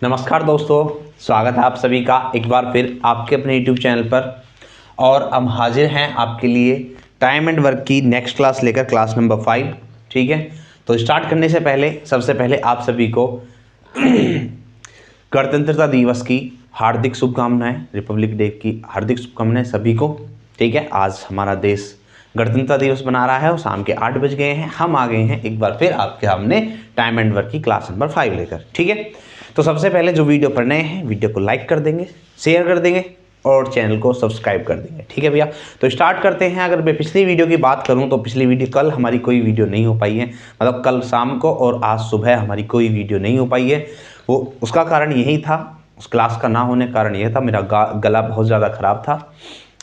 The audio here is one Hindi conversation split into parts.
नमस्कार दोस्तों, स्वागत है आप सभी का एक बार फिर आपके अपने YouTube चैनल पर। और हम हाजिर हैं आपके लिए टाइम एंड वर्क की नेक्स्ट क्लास लेकर, क्लास नंबर 5। ठीक है, तो स्टार्ट करने से पहले सबसे पहले आप सभी को गणतंत्रता दिवस की हार्दिक शुभकामनाएं, रिपब्लिक डे की हार्दिक शुभकामनाएं सभी को। ठीक है, आज हमारा देश गणतंत्रता दिवस मना रहा है और शाम के 8 बज गए हैं। हम आ गए हैं एक बार फिर आपके सामने टाइम एंड वर्क की क्लास नंबर 5 लेकर। ठीक है, तो सबसे पहले जो वीडियो पर नए हैं, वीडियो को लाइक कर देंगे, शेयर कर देंगे और चैनल को सब्सक्राइब कर देंगे। ठीक है भैया, तो स्टार्ट करते हैं। अगर मैं पिछली वीडियो की बात करूं तो पिछली वीडियो कल हमारी कोई वीडियो नहीं हो पाई है, मतलब कल शाम को और आज सुबह हमारी कोई वीडियो नहीं हो पाई है। वो उसका कारण यही था, उस क्लास का ना होने का कारण यह था, मेरा गला बहुत ज़्यादा ख़राब था।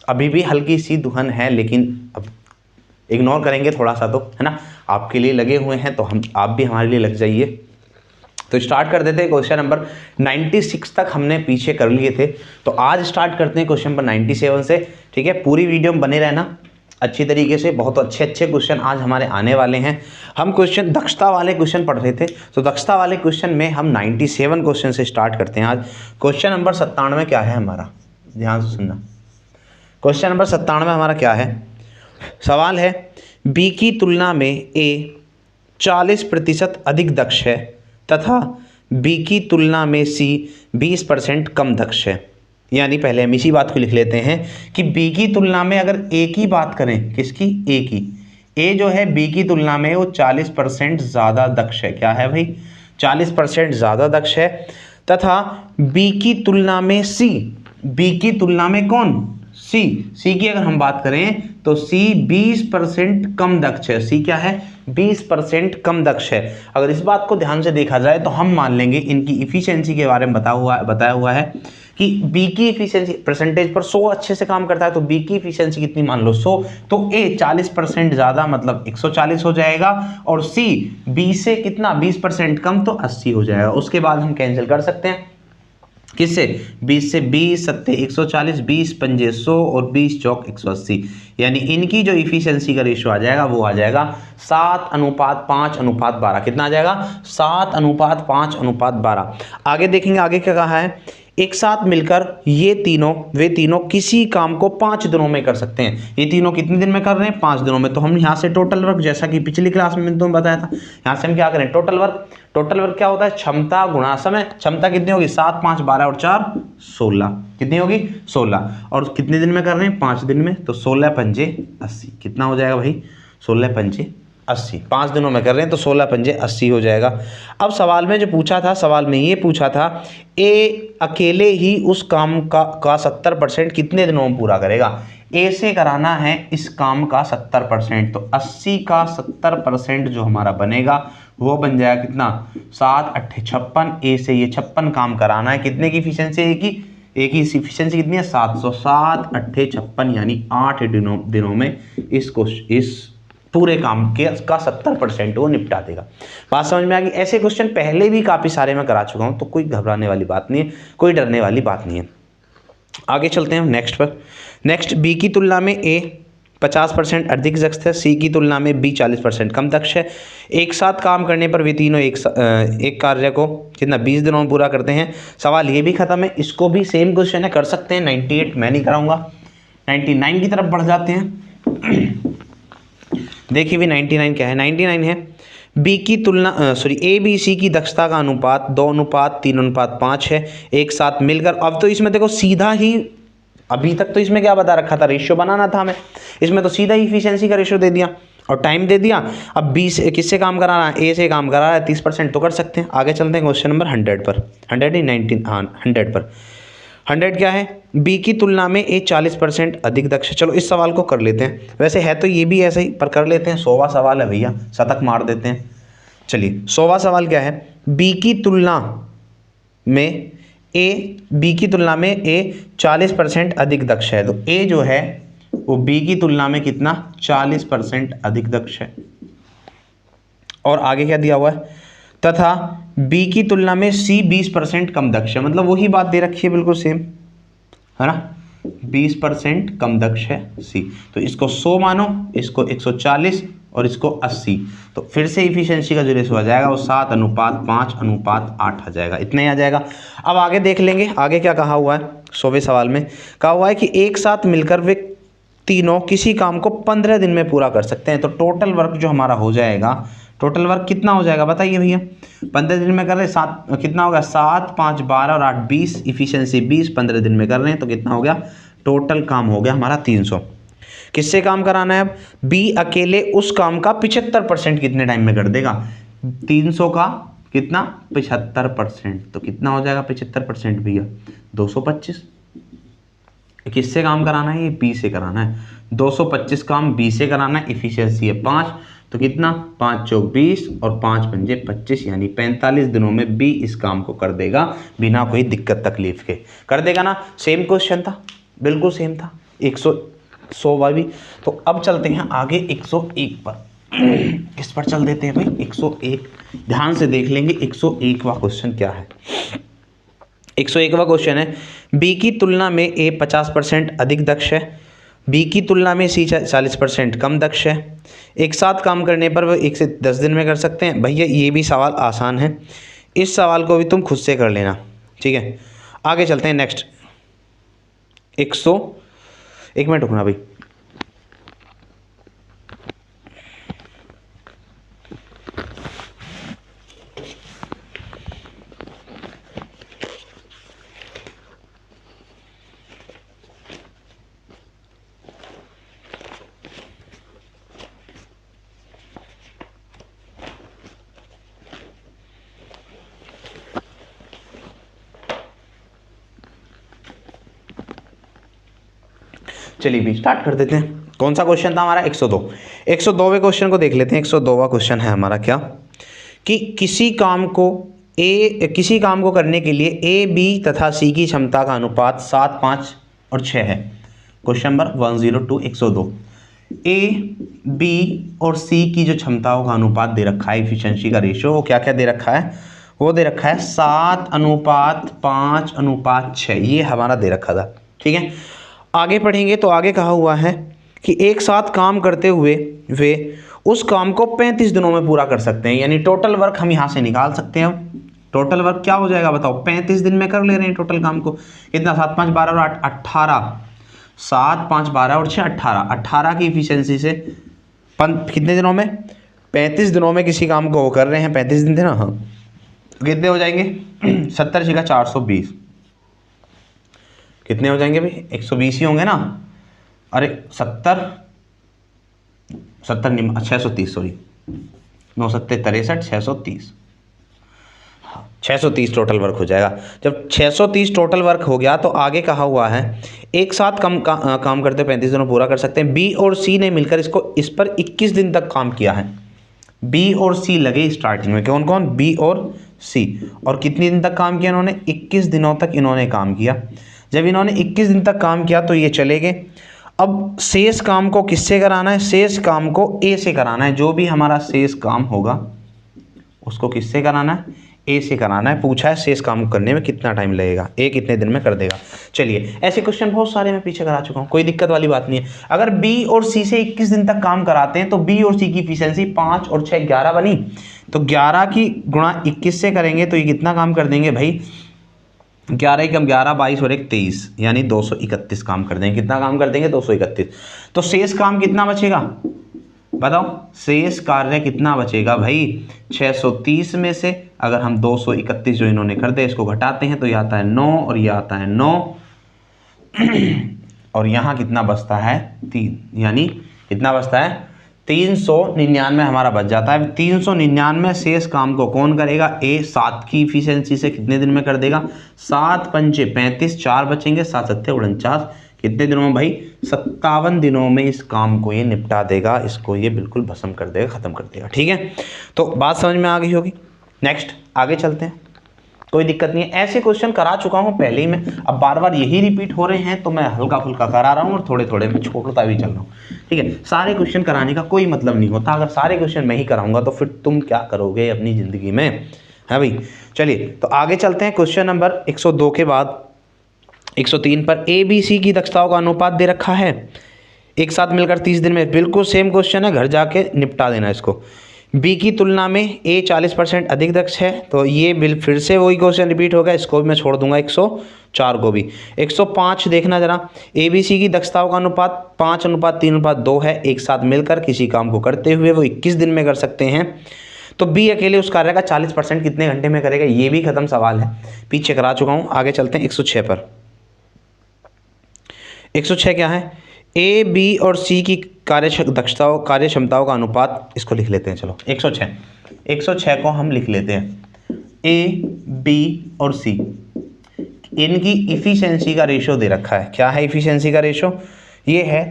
अभी भी हल्की सी दुहन है, लेकिन अब इग्नोर करेंगे थोड़ा सा, तो है ना, आपके लिए लगे हुए हैं तो आप भी हमारे लिए लग जाइए। तो स्टार्ट कर देते हैं। क्वेश्चन नंबर 96 तक हमने पीछे कर लिए थे, तो आज स्टार्ट करते हैं क्वेश्चन नंबर 97 से। ठीक है, पूरी वीडियो में बने रहना अच्छी तरीके से, बहुत अच्छे अच्छे क्वेश्चन आज हमारे आने वाले हैं। हम क्वेश्चन दक्षता वाले क्वेश्चन पढ़ रहे थे, तो दक्षता वाले क्वेश्चन में हम 97 क्वेश्चन से स्टार्ट करते हैं आज। क्वेश्चन नंबर 97 क्या है हमारा, ध्यान से सुनना। क्वेश्चन नंबर 97 हमारा क्या है? सवाल है, बी की तुलना में ए 40% अधिक दक्ष है तथा बी की तुलना में सी 20% कम दक्ष है। यानी पहले हम इसी बात को लिख लेते हैं कि बी की तुलना में अगर ए की बात करें, किसकी? ए की। ए जो है बी की तुलना में वो 40% ज़्यादा दक्ष है। क्या है भाई? 40% ज़्यादा दक्ष है। तथा बी की तुलना में सी, बी की तुलना में कौन? सी की अगर हम बात करें तो सी 20% कम दक्ष है। सी क्या है? 20% कम दक्ष है। अगर इस बात को ध्यान से देखा जाए तो हम मान लेंगे इनकी इफिशियंसी के बारे में बताया हुआ है कि बी की इफिशियंसी परसेंटेज पर 100 अच्छे से काम करता है, तो बी की इफिशियंसी कितनी मान लो? 100। तो ए 40% ज़्यादा मतलब 140 हो जाएगा, और सी बी से कितना? 20% कम, तो 80 हो जाएगा। उसके बाद हम कैंसिल कर सकते हैं किससे? 20 से 20 सत्ते 140, 20 पंजे 100 और 20 चौक 180। यानी इनकी जो इफिशियंसी का रेशियो आ जाएगा वो आ जाएगा 7:5:12। कितना आ जाएगा? 7:5:12। आगे देखेंगे, आगे क्या कहा है? एक साथ मिलकर वे तीनों किसी काम को 5 दिनों में कर सकते हैं। ये तीनों कितने दिन में कर रहे हैं? 5 दिनों में। तो हम यहाँ से टोटल वर्क, जैसा कि पिछली क्लास में तुम्हें बताया था, यहाँ से हम क्या करें? Total work. टोटल वर्क क्या होता है? क्षमता गुणा समय। क्षमता कितनी होगी? 7 5 12 और 4 16। कितनी होगी? 16। और कितने दिन में कर रहे हैं? 5 दिन में। तो 16 पंजे 80। कितना हो जाएगा भाई? 16 पंजे 80। 5 दिनों में कर रहे हैं तो 16 पंजे 80 हो जाएगा। अब सवाल में जो पूछा था, सवाल में ये पूछा था, ए अकेले ही उस काम का 70% कितने दिनों में पूरा करेगा? ए से कराना है इस काम का 70%, तो 80 का 70% जो हमारा बनेगा वो बन जाएगा कितना? 7 8 56। ए से ये 56 काम कराना है। कितने की इफिशियंसी? ए की इफिशियंसी कितनी है? 700। 7 8 56 यानी 8 दिनों में इस पूरे काम का 70% वो निपटा देगा। बात समझ में आ गई? ऐसे क्वेश्चन पहले भी काफ़ी सारे मैं करा चुका हूँ, तो कोई घबराने वाली बात नहीं है, कोई डरने वाली बात नहीं है। आगे चलते हैं नेक्स्ट पर। नेक्स्ट, बी की तुलना में ए 50% अधिक दक्ष है, सी की तुलना में बी 40% कम दक्ष है। एक साथ काम करने पर वे तीनों एक कार्य को कितना? 20 दिनों में पूरा करते हैं। सवाल ये भी खत्म है। इसको भी सेम क्वेश्चन है, कर सकते हैं। 98 मैं नहीं कराऊंगा, 99 की तरफ बढ़ जाते हैं। देखिए भी 99 क्या है? 99 है बी की तुलना ए बी सी की दक्षता का अनुपात 2:3:5 है। एक साथ मिलकर, अब तो इसमें देखो सीधा ही, अभी तक तो इसमें क्या बता रखा था? रेशियो बनाना था हमें। इसमें तो सीधा ही इफिशियंसी का रेशियो दे दिया और टाइम दे दिया। अब बी से किससे काम कराना है? ए से काम करा रहा है, 30%, तो कर सकते हैं। आगे चलते हैं क्वेश्चन नंबर 100 पर। 100 नहीं 19, हाँ 100 पर। 100 क्या है? बी की तुलना में ए 40% अधिक दक्ष है। चलो इस सवाल को कर लेते हैं। वैसे है तो ये भी ऐसे ही, पर कर लेते हैं। 100वां सवाल है भैया, शतक मार देते हैं। चलिए 100वां सवाल क्या है? बी की तुलना में ए 40% अधिक दक्ष है। तो ए जो है वो बी की तुलना में कितना? 40% अधिक दक्ष है। और आगे क्या दिया हुआ है? तथा बी की तुलना में सी 20% कम दक्ष है। मतलब वही बात दे रखी है, बिल्कुल सेम, है ना? 20% कम दक्ष है सी। तो इसको 100 मानो, इसको 140 और इसको 80। तो फिर से इफिशियंसी का जो रेशो आ जाएगा वो 7:5:8 आ जाएगा, इतना ही आ जाएगा। अब आगे देख लेंगे, आगे क्या कहा हुआ है 100वें सवाल में। कहा हुआ है कि एक साथ मिलकर वे तीनों किसी काम को 15 दिन में पूरा कर सकते हैं। तो टोटल वर्क जो हमारा हो जाएगा, टोटल वर्क कितना हो जाएगा बताइए भैया। 15 दिन में कर रहे हैं, 7 कितना होगा, 7, 5, 12 और 8 20, इफिशियंसी 20, 15 दिन में कर रहे हैं तो कितना हो गया, टोटल काम हो गया हमारा 300। किससे काम कराना है अब, बी अकेले उस काम का 75% कितने टाइम में कर देगा। 300 का कितना 75%, तो कितना हो जाएगा 75% भैया 225। किससे काम कराना है, ये बी से कराना है। 225 काम बी से कराना है, इफिशियंसी है 5, तो कितना 5 चौक 20 और 5 पंजे 25, यानी 45 दिनों में बी इस काम को कर देगा बिना कोई दिक्कत तकलीफ के। कर देगा ना, सेम क्वेश्चन था, बिल्कुल सेम था 100 भी। तो अब चलते हैं आगे 101 पर। किस पर चल देते हैं भाई, 101 ध्यान से देख लेंगे 101वां क्वेश्चन क्या है। 101वां क्वेश्चन है, बी की तुलना में ए 50% अधिक दक्ष है, बी की तुलना में सी 40% कम दक्ष है। एक साथ काम करने पर वह 1 से 10 दिन में कर सकते हैं। भैया ये भी सवाल आसान है, इस सवाल को भी तुम खुद से कर लेना, ठीक है। आगे चलते हैं नेक्स्ट 101 मिनट रुकना भाई। चलिए भी स्टार्ट कर देते हैं। कौन सा क्वेश्चन था हमारा, 102। 102वें क्वेश्चन को देख लेते हैं। 102वां क्वेश्चन है हमारा क्या, कि किसी काम को करने के लिए ए बी तथा सी की क्षमता का अनुपात 7, 5 और 6 है। Question number 102 102। ए बी और सी की जो क्षमताओं का अनुपात दे रखा है, इफिशिएंसी का रेशियो, वो क्या क्या दे रखा है, वो दे रखा है 7:5:6, ये हमारा दे रखा था, ठीक है। आगे पढ़ेंगे तो आगे कहा हुआ है कि एक साथ काम करते हुए वे उस काम को 35 दिनों में पूरा कर सकते हैं। यानी टोटल वर्क हम यहाँ से निकाल सकते हैं। टोटल वर्क क्या हो जाएगा बताओ, 35 दिन में कर ले रहे हैं टोटल काम को। कितना, 7, 5, 12 और 8 18, 7, 5, 12 और 6 18, 18 की इफिशियंसी से कितने दिनों में, 35 दिनों में किसी काम को वो कर रहे हैं, 35 दिन थे ना, हाँ, कितने हो जाएंगे 70 6 420, कितने हो जाएंगे भाई 120 ही होंगे ना। अरे 70 630, सॉरी 9 7 63 630, 630 टोटल वर्क हो जाएगा। जब 630 टोटल वर्क हो गया तो आगे कहा हुआ है एक साथ काम करते 35 दिनों पूरा कर सकते हैं। बी और सी ने मिलकर इस पर 21 दिन तक काम किया है। बी और सी लगे स्टार्टिंग में, कौन कौन, बी और सी, और कितने दिन तक काम किया इन्होंने, 21 दिनों तक इन्होंने काम किया। जब इन्होंने 21 दिन तक काम किया तो ये चले गए। अब शेष काम को किससे कराना है, शेष काम को ए से कराना है। जो भी हमारा शेष काम होगा उसको किससे कराना है, ए से कराना है। पूछा है शेष काम करने में कितना टाइम लगेगा, ए कितने दिन में कर देगा। चलिए ऐसे क्वेश्चन बहुत सारे मैं पीछे करा चुका हूँ, कोई दिक्कत वाली बात नहीं है। अगर बी और सी से 21 दिन तक काम कराते हैं तो बी और सी की इफिशियंसी 5 और 6 11 बनी। तो 11 की गुणा 21 से करेंगे तो ये कितना काम कर देंगे भाई, 11 कम 11 22 और 1 23, यानी 231 काम कर देंगे। कितना काम कर देंगे 231। तो शेष काम कितना बचेगा बताओ, शेष कार्य कितना बचेगा भाई, 630 में से अगर हम 231 जो इन्होंने कर दे इसको घटाते हैं तो ये आता है 9 और ये आता है 9 और यहाँ कितना बचता है 3, यानी कितना बचता है 399 हमारा बच जाता है। 399 शेष काम को कौन करेगा, ए 7 की इफिशियंसी से कितने दिन में कर देगा, 7 पंचे 35, 4 बचेंगे, 7 7 49, कितने दिनों में भाई 57 दिनों में इस काम को ये निपटा देगा, इसको ये बिल्कुल भस्म कर देगा, खत्म कर देगा, ठीक है। तो बात समझ में आ गई होगी। नेक्स्ट आगे चलते हैं, कोई दिक्कत नहीं है। ऐसे क्वेश्चन करा चुका हूँ पहले ही मैं, अब बार बार यही रिपीट हो रहे हैं तो मैं हल्का फुल्का करा रहा हूँ और थोड़े थोड़े मैं छोड़ता भी चल रहा हूँ, ठीक है। सारे क्वेश्चन कराने का कोई मतलब नहीं होता, अगर सारे क्वेश्चन मैं ही कराऊंगा तो फिर तुम क्या करोगे अपनी ज़िंदगी में, है भाई। चलिए तो आगे चलते हैं। क्वेश्चन नंबर 102 के बाद 103 पर ए बी सी की दक्षताओं का अनुपात दे रखा है, एक साथ मिलकर 30 दिन में। बिल्कुल सेम क्वेश्चन है, घर जाके निपटा देना इसको। बी की तुलना में ए 40% अधिक दक्ष है, तो ये बिल फिर से वही क्वेश्चन रिपीट होगा, इसको भी मैं छोड़ दूंगा 104 को भी। 105 देखना जरा, ए बी सी की दक्षताओं का अनुपात 5:3:2 है, एक साथ मिलकर किसी काम को करते हुए वो 21 दिन में कर सकते हैं। तो बी अकेले उस कार्य का 40% कितने घंटे में करेगा, ये भी खत्म सवाल है, पीछे करा चुका हूँ। आगे चलते हैं 106 पर। 106 क्या है, ए बी और सी की कार्य क्षमताओं का अनुपात, इसको लिख लेते हैं। चलो 106 को हम लिख लेते हैं। ए बी और सी इनकी इफिशिएंसी का रेशो दे रखा है। क्या है इफिशिएंसी का रेशो, ये है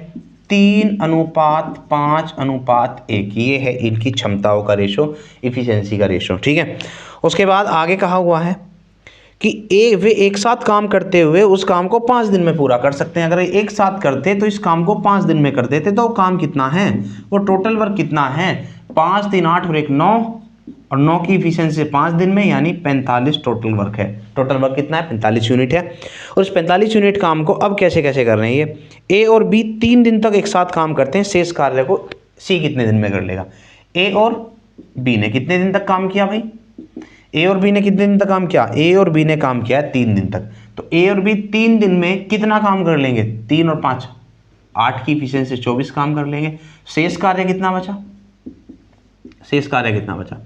3:5:1, ये है इनकी क्षमताओं का रेशो, इफिशिएंसी का रेशो, ठीक है। उसके बाद आगे कहा हुआ है कि वे एक साथ काम करते हुए उस काम को 5 दिन में पूरा कर सकते हैं। अगर एक साथ करते तो इस काम को 5 दिन में कर देते, तो काम कितना है, वो टोटल वर्क कितना है, 5 3 8 और 1 9, और 9 की इफिशिएंसी 5 दिन में, यानी 45 टोटल वर्क है। टोटल वर्क कितना है, 45 यूनिट है। और इस 45 यूनिट काम को अब कैसे कैसे कर रहे हैं, ये ए और बी 3 दिन तक एक साथ काम करते हैं, शेष कार्य को सी कितने दिन में कर लेगा। ए और बी ने कितने दिन तक काम किया भाई, ए और बी ने कितने दिन तक काम किया, ए और बी ने काम किया 3 दिन तक। तो ए और बी 3 दिन में कितना काम कर लेंगे, 3 और 5 8 की इफिशिएंसी 24 काम कर लेंगे। शेष कार्य कितना बचा, शेष कार्य कितना बचा,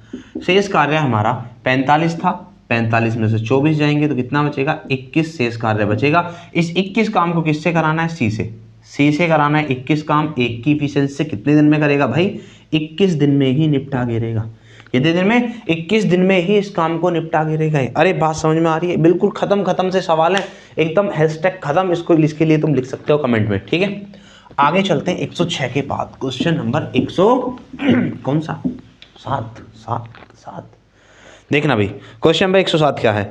शेष कार्य हमारा 45 था, 45 में से 24 जाएंगे तो कितना बचेगा, 21 शेष कार्य बचेगा। इस 21 काम को किससे कराना है, सी से कराना है 21 काम। एक की इफिशिएंसी से कितने दिन में करेगा भाई, 21 दिन में ही निपटा गिरेगा। कितने दिन में, 21 दिन में ही इस काम को निपटा गिरेगा। अरे बात समझ में आ रही है, बिल्कुल खत्म से सवाल है, एकदम हैशटैग खत्म, इसके लिए तुम लिख सकते हो कमेंट में, ठीक है। आगे चलते हैं 106 के बाद, क्वेश्चन नंबर 7 देखना भाई। क्वेश्चन नंबर 107 क्या है,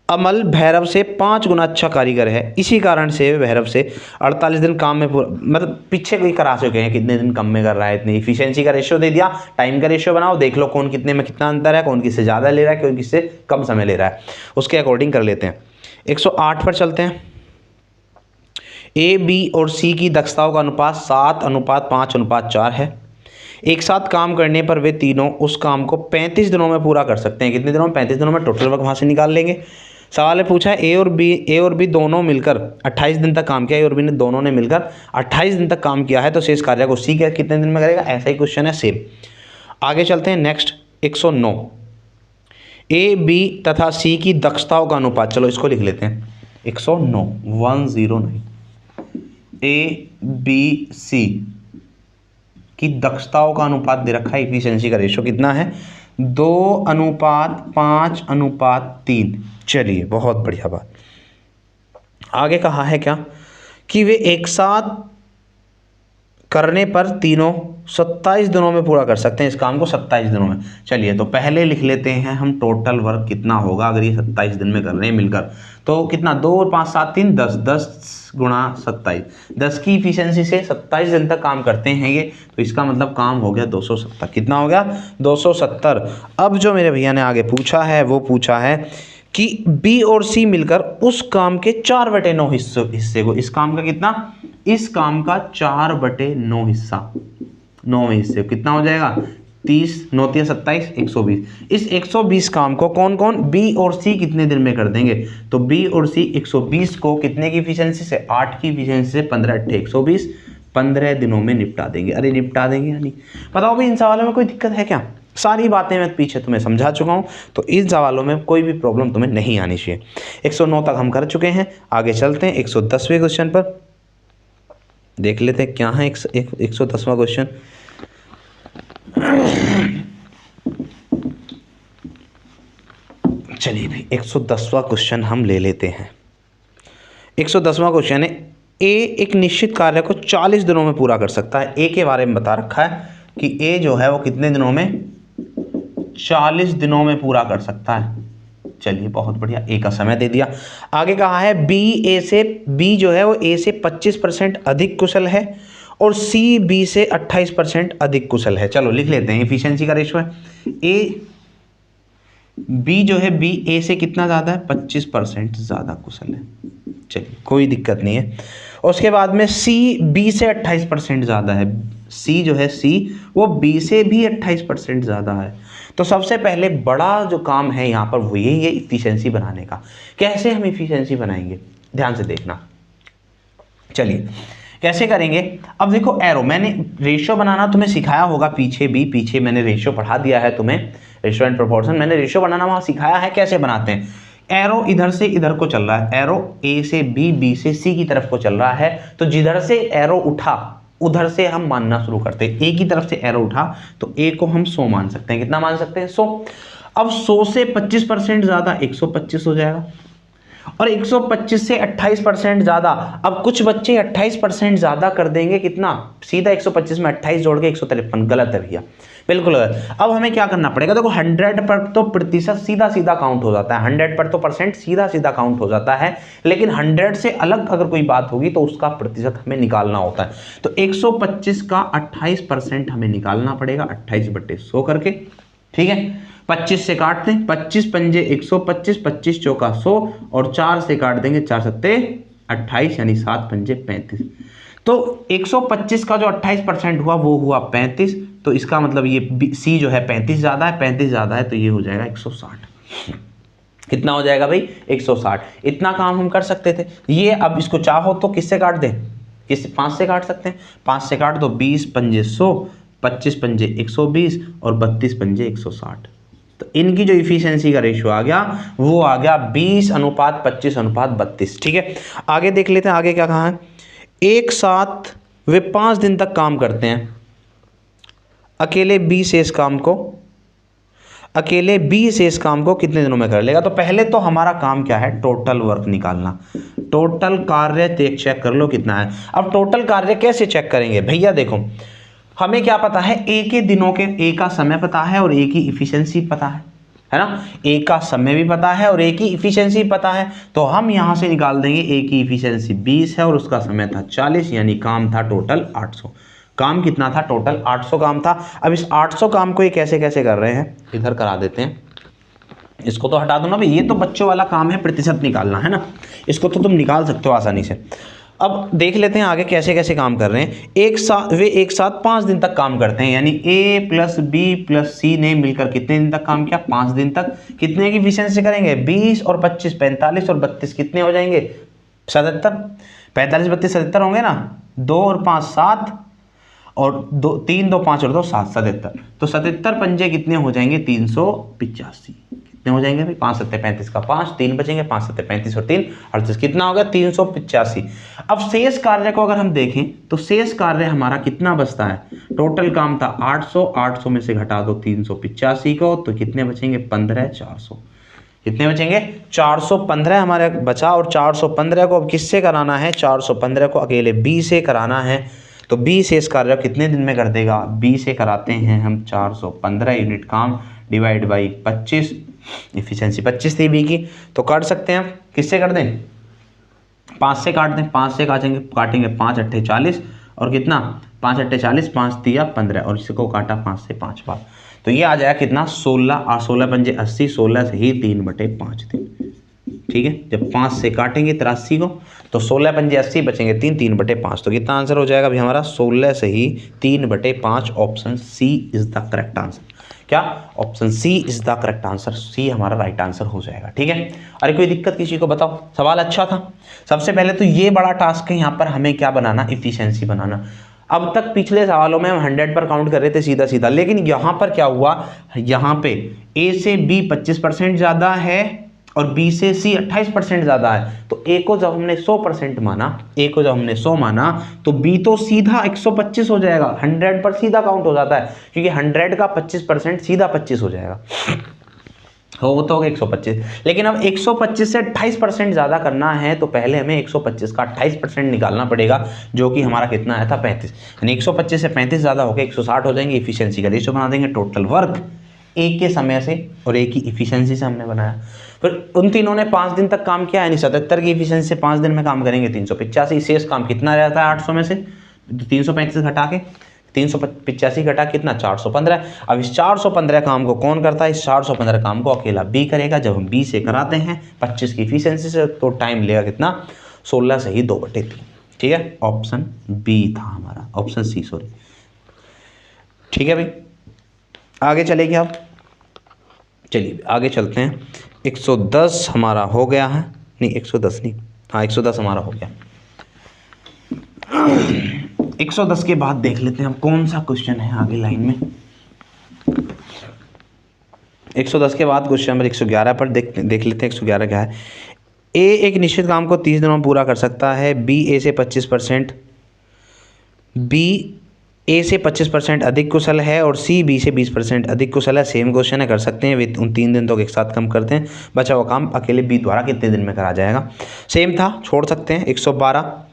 अमल भैरव से 5 गुना अच्छा कारीगर है, इसी कारण से भैरव से 48 दिन काम में पूरा, मतलब पीछे कोई करा चुके हैं, कितने दिन कम में कर रहा है, इतनी इफिशिएंसी का रेशियो दे दिया, टाइम का रेशियो बनाओ, देख लो कौन कितने में कितना अंतर है, कौन किससे ज़्यादा ले रहा है, कौन किससे कम समय ले रहा है, उसके अकॉर्डिंग कर लेते हैं। 108 पर चलते हैं। ए बी और सी की दक्षताओं का अनुपात 7:5:4 है। एक साथ काम करने पर वे तीनों उस काम को 35 दिनों में पूरा कर सकते हैं। कितने दिनों में, 35 दिनों में। टोटल वर्क वहाँ से निकाल लेंगे। सवाल में पूछा है ए और बी दोनों मिलकर 28 दिन तक काम किया, ए और बी ने दोनों ने मिलकर 28 दिन तक काम किया है, तो शेष कार्य को सी कितने दिन में करेगा, ऐसा ही क्वेश्चन है सेम। आगे चलते हैं नेक्स्ट 109, ए बी तथा सी की दक्षताओं का अनुपात, चलो इसको लिख लेते हैं 109 ए बी सी की दक्षताओं का अनुपात दे रखा है, इफिशिएंसी का रेशो कितना है, 2:5:3। चलिए बहुत बढ़िया बात। आगे कहा है क्या कि वे एक साथ करने पर तीनों 27 दिनों में पूरा कर सकते हैं, इस काम को 27 दिनों में। चलिए तो पहले लिख लेते हैं हम टोटल वर्क कितना होगा, अगर ये 27 दिन में कर रहे हैं मिलकर, तो कितना, 2 और 5 7 3 10, 10 गुणा 27, 10 की इफिशिएंसी से 27 दिन तक काम करते हैं ये, तो इसका मतलब काम हो गया 270। कितना हो गया, 270। अब जो मेरे भैया ने आगे पूछा है वो पूछा है कि बी और सी मिलकर उस काम के 4/9 हिस्से को, इस काम का कितना, इस काम का 4/9 हिस्सा, 9वें हिस्से कितना हो जाएगा, 30 9 3 27 120। इस 120 काम को कौन कौन, बी और सी कितने दिन में कर देंगे, तो बी और सी 120 को कितने की इफिशिएंसी से, 8 की इफिशिएंसी से 15 8 120, 15 दिनों में निपटा देंगे। अरे निपटा देंगे या नहीं, बताओ भाई इन सवालों में कोई दिक्कत है क्या, सारी बातें मैं पीछे तुम्हें समझा चुका हूं, तो इन सवालों में कोई भी प्रॉब्लम तुम्हें नहीं आनी चाहिए। 109 तक हम कर चुके हैं, आगे चलते हैं 110वें क्वेश्चन पर, देख लेते हैं क्या है 110वां क्वेश्चन। चलिए भाई 110वां क्वेश्चन हम ले लेते हैं। 110वां क्वेश्चन है, ए एक निश्चित कार्य को 40 दिनों में पूरा कर सकता है। ए के बारे में बता रखा है कि ए जो है वो कितने दिनों में, 40 दिनों में पूरा कर सकता है। चलिए बहुत बढ़िया, ए का समय दे दिया। आगे कहा है बी जो है वो ए से 25% अधिक कुशल है और सी बी से 28% अधिक कुशल है। चलो लिख लेते हैं, एफिशिएंसी का रेशो है बी जो है बी ए से कितना ज़्यादा है, 25% ज़्यादा कुशल है। चलिए कोई दिक्कत नहीं है। और उसके बाद में सी बी से 28% ज़्यादा है। सी जो है सी वो बी से भी 28% ज़्यादा है। तो सबसे पहले बड़ा जो काम है यहाँ पर वो यही है इफिशियंसी बनाने का। कैसे हम इफिशियंसी बनाएंगे, ध्यान से देखना। चलिए कैसे करेंगे, अब देखो एरो, मैंने रेशियो बनाना तुम्हें सिखाया होगा पीछे मैंने रेशियो पढ़ा दिया है तुम्हें, रेशियो एंड प्रोपोर्शन मैंने रेशियो बनाना वहां सिखाया है कैसे बनाते हैं। एरो इधर से इधर को चल रहा है, एरो ए से बी, बी से सी की तरफ को चल रहा है, तो जिधर से एरो उठा उधर से हम मानना शुरू करते हैं। ए की तरफ से एरो उठा तो ए को हम 100 मान सकते हैं। कितना मान सकते हैं, 100। अब 100 से 25% ज्यादा 125 हो जाएगा, और 125 से 28% ज्यादा, अब कुछ बच्चे 28% ज्यादा कर देंगे, कितना, सीधा 125 में 28 जोड़ के 153, गलत है भैया, बिल्कुल गलत। अब हमें क्या करना पड़ेगा, देखो 100 पर तो प्रतिशत सीधा सीधा काउंट हो जाता है, 100 पर तो परसेंट सीधा सीधा काउंट हो जाता है, लेकिन 100 से अलग अगर कोई बात होगी तो उसका प्रतिशत हमें निकालना होता है। तो 125 का 28% हमें निकालना पड़ेगा, 28/100 करके, ठीक है। 25 से काटते हैं, 25 पंजे 125, 25 चौका 100, और 4 से काट देंगे, 4 सत्ते 28, यानी 7 पंजे 35। तो 125 का जो 28% हुआ वो हुआ 35, तो इसका मतलब ये सी जो है 35 ज्यादा है, 35 ज्यादा है, तो ये हो जाएगा 160। कितना हो जाएगा भाई, 160। इतना काम हम कर सकते थे। ये अब इसको चाहो तो किससे काट दें, किससे, 5 से काट सकते हैं, 5 से काट दो, 20 पंजे 100, 25 पंजे 120, और 32 पंजे 160। तो इनकी जो इफिशियंसी का रेशियो आ गया वो आ गया 20:25:32। ठीक है, आगे देख लेते हैं, आगे क्या कहा है। एक साथ वे 5 दिन तक काम करते हैं, अकेले बी से इस काम को कितने दिनों में कर लेगा। तो पहले तो हमारा काम क्या है, टोटल वर्क निकालना, टोटल कार्य चेक कर लो कितना है। अब टोटल कार्य कैसे चेक करेंगे भैया, देखो हमें क्या पता है, ए के दिनों के, ए का समय पता है और ए की इफिशियंसी पता है ना, ए का समय भी पता है और ए की इफिशियंसी पता है। तो हम यहां से निकाल देंगे, ए की इफिशियंसी 20 है और उसका समय था 40, यानी काम था टोटल 800। काम कितना था, टोटल 800 काम था। अब इस 800 काम को ये कैसे कैसे कर रहे हैं, इधर करा देते हैं, इसको तो हटा दो ना भाई, ये तो बच्चों वाला काम है, प्रतिशत निकालना है ना, इसको तो तुम निकाल सकते हो आसानी से। अब देख लेते हैं आगे कैसे कैसे काम कर रहे हैं। वे एक साथ 5 दिन तक काम करते हैं, यानी ए प्लस बी प्लस सी ने मिलकर कितने दिन तक काम किया, 5 दिन तक। कितने की एफिशिएंसी करेंगे, 20 और 25 45, और 32 कितने हो जाएंगे, 77। 45 32 77 होंगे ना, 2 और 5 7, और 3 2 5 और 2 7 77। तो 77 पंजे कितने हो जाएंगे, 385। कितने हो जाएंगे भाई, 5 7 35 का 5, 3 बचेंगे, 5 7 35 और 3 38, कितना हो गया, 385। अब शेष कार्य को अगर हम देखें तो शेष कार्य हमारा कितना बचता है, टोटल काम था 800, 800 में से घटा दो 385 को, तो कितने बचेंगे, 15 400। कितने बचेंगे, 415 हमारे बचा, और 415 को अब किससे कराना है, 415 को अकेले बी से कराना है। तो बी शेष कार्य कितने दिन में कर देगा, बी से कराते हैं हम 415 यूनिट काम डिवाइड बाई 25, इफिशियंसी 25 थी बी की, तो काट सकते हैं, किससे कर दें, 5 से काट दें, 5 से काटेंगे 5 8 40, और कितना, 5 8 40, 5 3 15, और इसको काटा 5 से 5 बार, तो ये आ जाएगा कितना, 16, और 16 पंजे 80, 16 से ही 3/5 दिन। ठीक है, जब 5 से काटेंगे 83 को, तो 16 पंजे 80 बचेंगे 3, 3/5, तो कितना आंसर हो जाएगा अभी हमारा, 16 से ही 3/5। Option C is the correct answer. क्या, option C is the correct answer, C हमारा राइट आंसर हो जाएगा। ठीक है, अरे कोई दिक्कत किसी को बताओ, सवाल अच्छा था। सबसे पहले तो ये बड़ा टास्क है यहाँ पर, हमें क्या बनाना, इफिशियंसी बनाना। अब तक पिछले सवालों में हम 100 पर काउंट कर रहे थे सीधा सीधा, लेकिन यहाँ पर क्या हुआ, यहाँ पे ए से बी 25% ज़्यादा है और बी से सी 28% ज़्यादा है। तो ए को जब हमने 100% माना, ए को जब हमने 100 माना, तो बी तो सीधा 125 हो जाएगा, 100 पर सीधा काउंट हो जाता है, क्योंकि 100 का 25% सीधा 25 हो जाएगा, हो तो 125। लेकिन अब 125 से 28% ज़्यादा करना है, तो पहले हमें 125 का 28% निकालना पड़ेगा, जो कि हमारा कितना आया था, 35। यानी 125 से 35 ज़्यादा होकर 160 हो जाएंगे। इफिशियंसी का रेशियो बना देंगे, टोटल वर्क ए के समय से और ए की इफिशियंसी से हमने बनाया। फिर उन तीनों ने 5 दिन तक काम किया, यानी 77 की इफिशियंसी से 5 दिन में काम करेंगे 385। शेष काम कितना रहता है 800 में से, 335 घटा के 385 घटा कितना 415। अब इस 415 काम को कौन करता है, इस 415 काम को अकेला बी करेगा। जब हम बी से कराते हैं 25 की एफिशिएंसी से तो टाइम लेगा कितना 16 से ही 2/3। ठीक है, ऑप्शन बी था हमारा, ऑप्शन सी सॉरी। ठीक है भाई, आगे चलेंगे आप, चलिए आगे चलते हैं। 110 हमारा हो गया है, नहीं 110 नहीं, हाँ 110 हमारा हो गया। 110 के बाद देख लेते हैं हम कौन सा क्वेश्चन है आगे लाइन में। 110 के बाद क्वेश्चन नंबर 111 पर देख लेते हैं। 111 क्या है। ए एक निश्चित काम को 30 दिनों में पूरा कर सकता है। बी ए से 25%, बी ए से 25% अधिक कुशल है और सी बी से 20% अधिक कुशल है। सेम क्वेश्चन है, कर सकते हैं। वे उन 3 दिन तो एक साथ कम करते हैं। बचा हुआ काम अकेले बी द्वारा कितने दिन में करा जाएगा। सेम था, छोड़ सकते हैं। 112,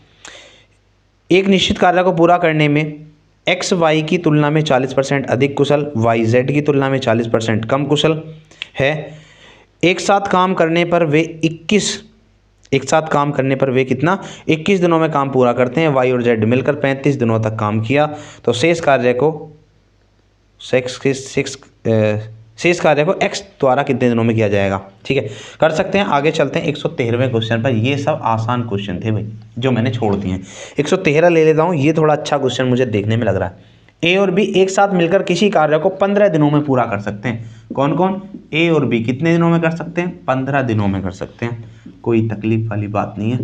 एक निश्चित कार्य को पूरा करने में एक्स वाई की तुलना में 40% अधिक कुशल, वाई जेड की तुलना में 40% कम कुशल है। एक साथ काम करने पर वे 21 दिनों में काम पूरा करते हैं। वाई और जेड मिलकर 35 दिनों तक काम किया तो शेष कार्य को एक्स द्वारा कितने दिनों में किया जाएगा। ठीक है, कर सकते हैं। आगे चलते हैं 113वें क्वेश्चन पर। ये सब आसान क्वेश्चन थे भाई जो मैंने छोड़ दिए हैं। 113 ले लेता हूँ, ये थोड़ा अच्छा क्वेश्चन मुझे देखने में लग रहा है। ए और बी एक साथ मिलकर किसी कार्य को 15 दिनों में पूरा कर सकते हैं। कौन कौन, ए और बी कितने दिनों में कर सकते हैं, 15 दिनों में कर सकते हैं। कोई तकलीफ वाली बात नहीं है।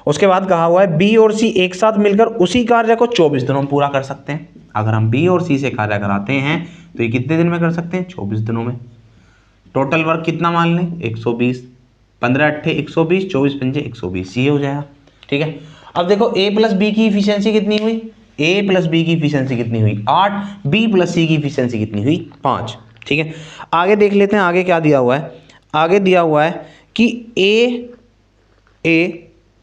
उसके बाद कहा हुआ है बी और सी एक साथ मिलकर उसी कार्य को 24 दिनों में पूरा कर सकते हैं। अगर हम बी और सी से कार्य कराते हैं तो ये कितने दिन में कर सकते हैं, 24 दिनों में। टोटल वर्क कितना मान लें, 120, 15 अट्ठे 120, 24 पंजे 120, ये हो जाएगा। ठीक है, अब देखो ए प्लस बी की इफिशियंसी कितनी हुई, ए प्लस बी की इफिशियंसी कितनी हुई 8, बी प्लस सी की इफिशियंसी कितनी हुई 5। ठीक है, आगे देख लेते हैं आगे क्या दिया हुआ है। आगे दिया हुआ है कि ए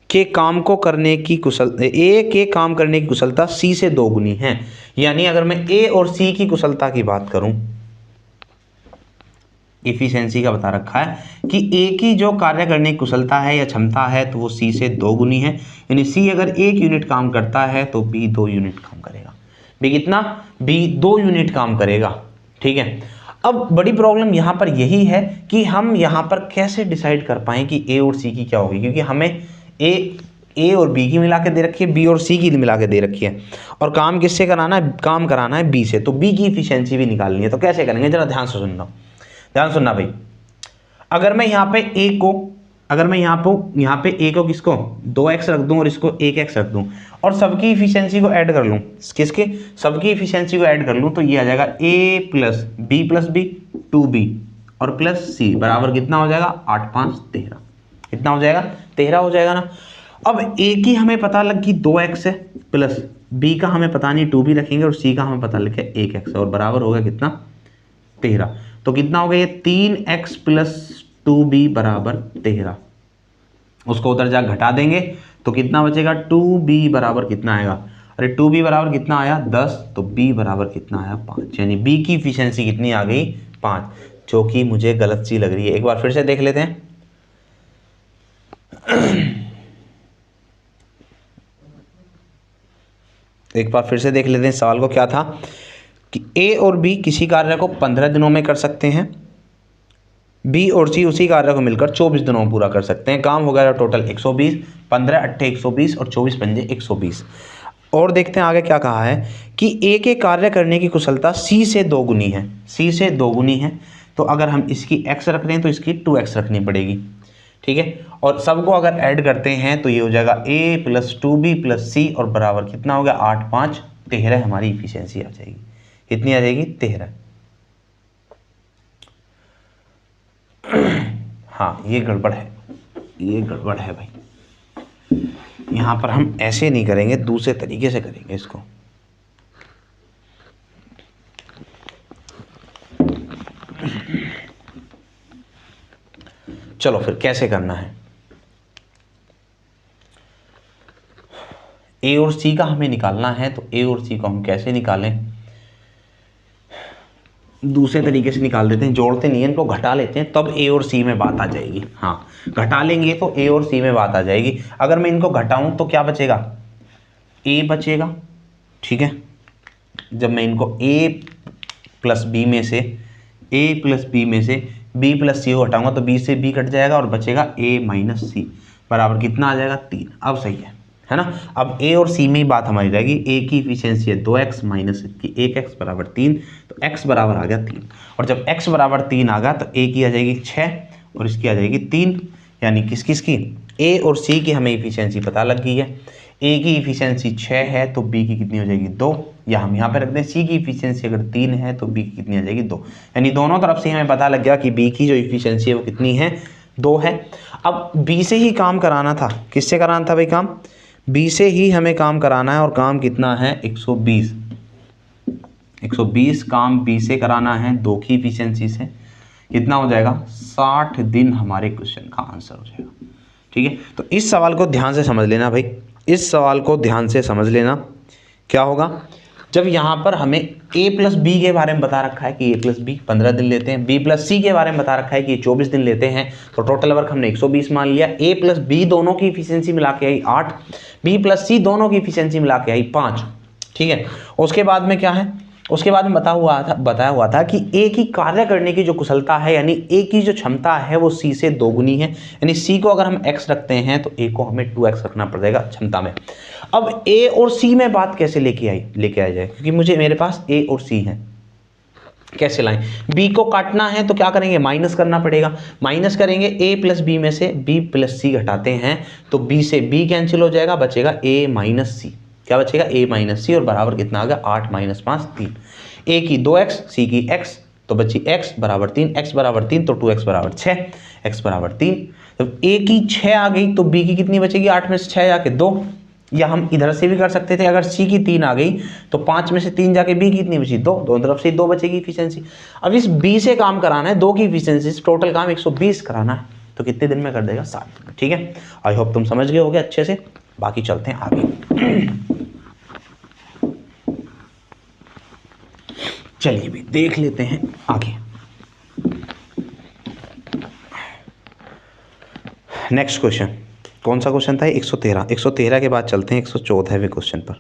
के काम करने की कुशलता सी से 2 गुनी है। यानी अगर मैं ए और सी की कुशलता की बात करूं, इफिशियंसी का बता रखा है कि ए की जो कार्य करने की कुशलता है या क्षमता है तो वो सी से 2 गुनी है। यानी सी अगर 1 यूनिट काम करता है तो बी 2 यूनिट काम करेगा। बी कितना, बी 2 यूनिट काम करेगा। ठीक है, अब बड़ी प्रॉब्लम यहाँ पर यही है कि हम यहाँ पर कैसे डिसाइड कर पाएँ कि ए और सी की क्या होगी, क्योंकि हमें ए और बी की मिला के दे रखी है, बी और सी की मिला के दे रखी है, और काम किससे कराना है, काम कराना है बी से, तो बी की इफिशियंसी भी निकालनी है। तो कैसे करेंगे, जरा ध्यान से सुनना, ध्यान सुनना भाई। अगर मैं यहाँ पे ए को किसको 2x रख दूं और इसको 1x रख दूं और सबकी इफिशियंसी को ऐड कर लूं, किसके, सबकी इफिशियंसी को ऐड कर लूं, तो ये आ जाएगा a प्लस बी 2b और प्लस c बराबर कितना हो जाएगा 8 5 13। कितना हो जाएगा 13 हो जाएगा ना। अब a की हमें पता लग गई 2x है, प्लस b का हमें पता नहीं 2b रखेंगे और c का हमें पता लग गया 1x है, और बराबर होगा कितना 13। तो कितना हो गया ये 3x प्लस 2b बराबर 13। उसको उधर जा घटा देंगे तो कितना बचेगा 2b बराबर कितना आएगा, अरे 2b बराबर कितना आया 10, तो b बराबर कितना आया 5। यानी b की इफिशियंसी कितनी आ गई 5, जो कि मुझे गलत सी लग रही है। एक बार फिर से देख लेते हैं। एक बार फिर से देख लेते हैं सवाल को क्या था कि ए और बी किसी कार्य को 15 दिनों में कर सकते हैं, बी और सी उसी कार्य को मिलकर 24 दिनों में पूरा कर सकते हैं। काम हो गया टोटल 120, 15 अट्ठे 120 और 24 पंजे 120। और देखते हैं आगे क्या कहा है कि ए के कार्य करने की कुशलता सी से 2 गुनी है, सी से 2 गुनी है। तो अगर हम इसकी x रख रहे हैं तो इसकी 2x रखनी पड़ेगी। ठीक है, और सबको अगर ऐड करते हैं तो ये हो जाएगा a प्लस 2b प्लस सी और बराबर कितना हो गया 8 5 13। हमारी इफिशियंसी आ जाएगी, कितनी आ जाएगी 13। हाँ ये गड़बड़ है, ये गड़बड़ है भाई। यहाँ पर हम ऐसे नहीं करेंगे, दूसरे तरीके से करेंगे इसको। चलो फिर कैसे करना है। ए और सी का हमें निकालना है, तो ए और सी को हम कैसे निकालें, दूसरे तरीके से निकाल देते हैं। जोड़ते नहीं है, इनको घटा लेते हैं, तब ए और सी में बात आ जाएगी। हाँ घटा लेंगे तो ए और सी में बात आ जाएगी। अगर मैं इनको घटाऊं तो क्या बचेगा, ए बचेगा ठीक है। जब मैं इनको a प्लस बी में से b प्लस सी को हटाऊंगा तो b से b कट जाएगा और बचेगा a माइनस सी बराबर कितना आ जाएगा 3। अब सही है ना। अब a और c में ही बात हमारी रहेगी। a की इफिशियंसी है 2x माइनस इसकी 1x बराबर 3, तो x बराबर आ गया 3। और जब x बराबर 3 आ गया तो a की आ जाएगी 6 और इसकी आ जाएगी 3, यानी किस किस की a और c की हमें इफिशियंसी पता लग गई है। a की इफिशियंसी 6 है तो b की कितनी हो जाएगी 2, या हम यहाँ पे रख दें c की इफिशियंसी अगर 3 है तो b की कितनी आ जाएगी 2, यानी दोनों तरफ से हमें पता लग गया कि b की जो इफिशियंसी है वो कितनी है 2 है। अब b से ही काम कराना था, किससे कराना था भाई काम, b से ही हमें काम कराना है और काम कितना है 120 काम b से कराना है 2 की इफिशियंसी से, कितना हो जाएगा 60 दिन हमारे क्वेश्चन का आंसर हो जाएगा। ठीक है, तो इस सवाल को ध्यान से समझ लेना भाई, इस सवाल को ध्यान से समझ लेना। क्या होगा, जब यहाँ पर हमें a प्लस बी के बारे में बता रखा है कि a प्लस बी 15 दिन लेते हैं, b प्लस सी के बारे में बता रखा है कि 24 दिन लेते हैं, तो टोटल वर्क हमने 120 मान लिया। a प्लस बी दोनों की इफिशियंसी मिला के आई 8, b प्लस सी दोनों की इफिशियंसी मिला के आई 5। ठीक है, उसके बाद में क्या है, उसके बाद में बताया हुआ था कि ए की कार्य करने की जो कुशलता है, यानी ए की जो क्षमता है वो सी से दोगुनी है, यानी सी को अगर हम x रखते हैं तो ए को हमें 2x रखना पड़ेगा क्षमता में। अब ए और सी में बात कैसे लेके आ जाए, क्योंकि मेरे पास ए और सी है, कैसे लाएं, बी को काटना है तो क्या करेंगे, माइनस करना पड़ेगा, माइनस करेंगे a प्लस बी में से b प्लस सी घटाते हैं तो b से b कैंसिल हो जाएगा, बचेगा a माइनस सी, क्या बचेगा a माइनस सी, और बराबर कितना आ गया 8 माइनस 5 3, a की 2x c की x तो बची x बराबर 3, x बराबर 3 तो 2x बराबर 6, x बराबर 3। जब a की 6 आ गई तो b की कितनी बचेगी, 8 में से 6 जाके 2, या हम इधर से भी कर सकते थे, अगर c की 3 आ गई तो 5 में से 3 जाके b की कितनी बची 2, दोनों तरफ से 2 बचेगी इफिशियंसी। अब इस b से काम कराना है 2 की इफिशियंसी से, टोटल काम 120 कराना है, तो कितने दिन में कर देगा 60 दिन। ठीक है, आई होप तुम समझ गए होगे अच्छे से, बाकी चलते हैं आगे। चलिए भी देख लेते हैं आगे। नेक्स्ट क्वेश्चन, कौन सा क्वेश्चन था, 113 के बाद चलते हैं 114वें क्वेश्चन पर।